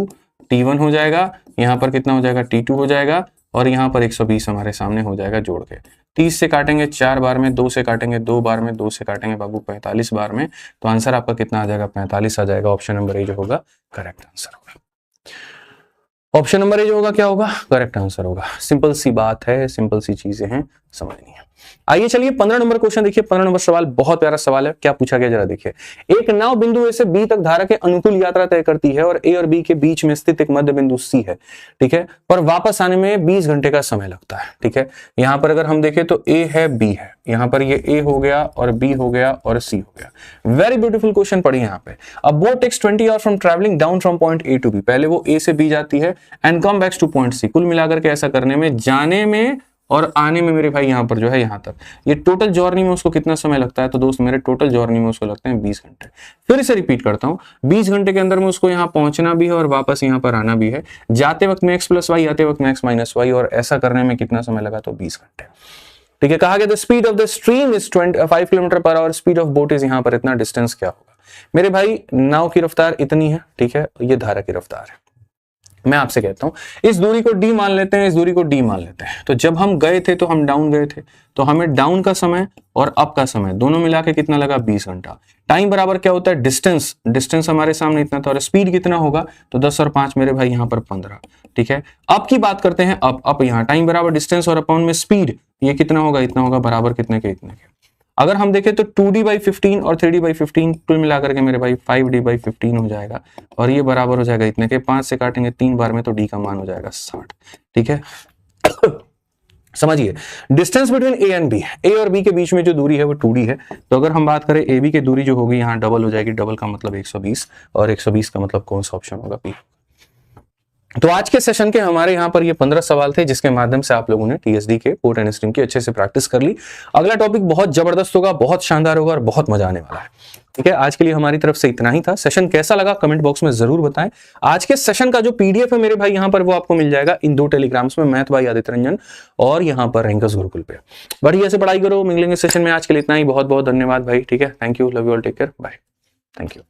T1 हो जाएगा, यहाँ पर कितना हो जाएगा? T2 हो जाएगा, और यहाँ पर 120 हमारे सामने हो जाएगा जोड़ के। 30 से काटेंगे 4 बार में, 2 से काटेंगे 2 बार में, 2 से काटेंगे बाबू 45 बार में, तो आंसर आपका कितना आ जाएगा? 45 आ जाएगा। ऑप्शन नंबर ए जो होगा करेक्ट आंसर होगा। ऑप्शन नंबर ए जो होगा क्या होगा? करेक्ट आंसर होगा। सिंपल सी बात है, सिंपल सी चीजें हैं, समझनी है। आइए चलिए 15 नंबर क्वेश्चन देखिए। 15 नंबर सवाल बहुत प्यारा सवाल है। क्या पूछा गया जरा देखिए। एक नाव बिंदु ए से बी तक धारा के अनुकूल यात्रा तय करती है और ए और बी के बीच में स्थित एक मध्य बिंदु सी है, ठीक है, पर वापस आने में 20 घंटे का समय लगता है, ठीक है। यहां पर अगर हम देखें तो ए है, बी है, यहां पर ये ए हो गया और बी हो गया और सी हो गया। वेरी ब्यूटीफुल क्वेश्चन पढ़िए यहाँ पे। अब boat takes 20 hour from travelling down from point A to B, पहले वो ए से बी जाती है and come backs to point C. कुल मिलाकर के ऐसा करने में, जाने में और आने में मेरे भाई यहां पर जो है यहां तक, ये टोटल जर्नी में उसको कितना समय लगता है? तो दोस्त मेरे टोटल जर्नी में उसको लगते हैं 20 घंटे। फिर इसे रिपीट करता हूं, 20 घंटे के अंदर में उसको यहां पहुंचना भी है और वापस यहां पर आना भी है। जाते वक्त में x + y, आते वक्त में x - y, और ऐसा करने में कितना समय लगा? तो 20 घंटे, ठीक है। कहा गया the speed of the stream is 5 km/h, speed of boat is, यहां पर इतना, डिस्टेंस क्या होगा मेरे भाई? नाव की रफ्तार इतनी है, ठीक है, ये धारा की रफ्तार है। मैं आपसे कहता हूं इस दूरी को d मान लेते हैं, इस दूरी को d मान लेते हैं। तो जब हम गए थे तो हम डाउन गए थे, तो हमें डाउन का समय और अप का समय दोनों मिला के कितना लगा 20 घंटा। टाइम बराबर क्या होता है डिस्टेंस, डिस्टेंस हमारे सामने इतना था और स्पीड कितना होगा, तो 10 और 5 मेरे भाई यहाँ पर 15। ठीक है, अब की बात करते हैं, अप यहाँ टाइम बराबर डिस्टेंस और अपॉन में स्पीड, ये कितना होगा, इतना होगा, बराबर कितने के, इतने के। अगर हम देखें तो 2d/15 और 3d/15 कुल मिलाकर के मेरे भाई 5d/15 हो जाएगा और ये बराबर हो जाएगा इतने के, 5 से काटेंगे 3 बार में तो d का मान हो जाएगा 60। ठीक है समझिए, distance between A and B, A और बी के बीच में जो दूरी है वो 2d है। तो अगर हम बात करें ए बी की दूरी जो होगी यहाँ डबल हो जाएगी, डबल का मतलब 120 और 120 का मतलब कौन सा ऑप्शन होगा, बी। तो आज के सेशन के हमारे यहाँ पर ये 15 सवाल थे जिसके माध्यम से आप लोगों ने टीएसडी के पोर्ट एंड स्ट्रीम की अच्छे से प्रैक्टिस कर ली। अगला टॉपिक बहुत जबरदस्त होगा, बहुत शानदार होगा और बहुत मजा आने वाला है। ठीक है, आज के लिए हमारी तरफ से इतना ही था। सेशन कैसा लगा कमेंट बॉक्स में जरूर बताएं। आज के सेशन का जो पीडीएफ है मेरे भाई यहाँ पर वो आपको मिल जाएगा इन 2 टेलीग्राम्स में, मैथ भाई आदित्य रंजन और यहाँ पर रैंकर्स गुरुकुल पे। बढ़िया से पढ़ाई करो, मिलेंगे सेशन में। आज के लिए इतना ही, बहुत बहुत धन्यवाद भाई। ठीक है, thank you, love you all, take care, bye, thank you.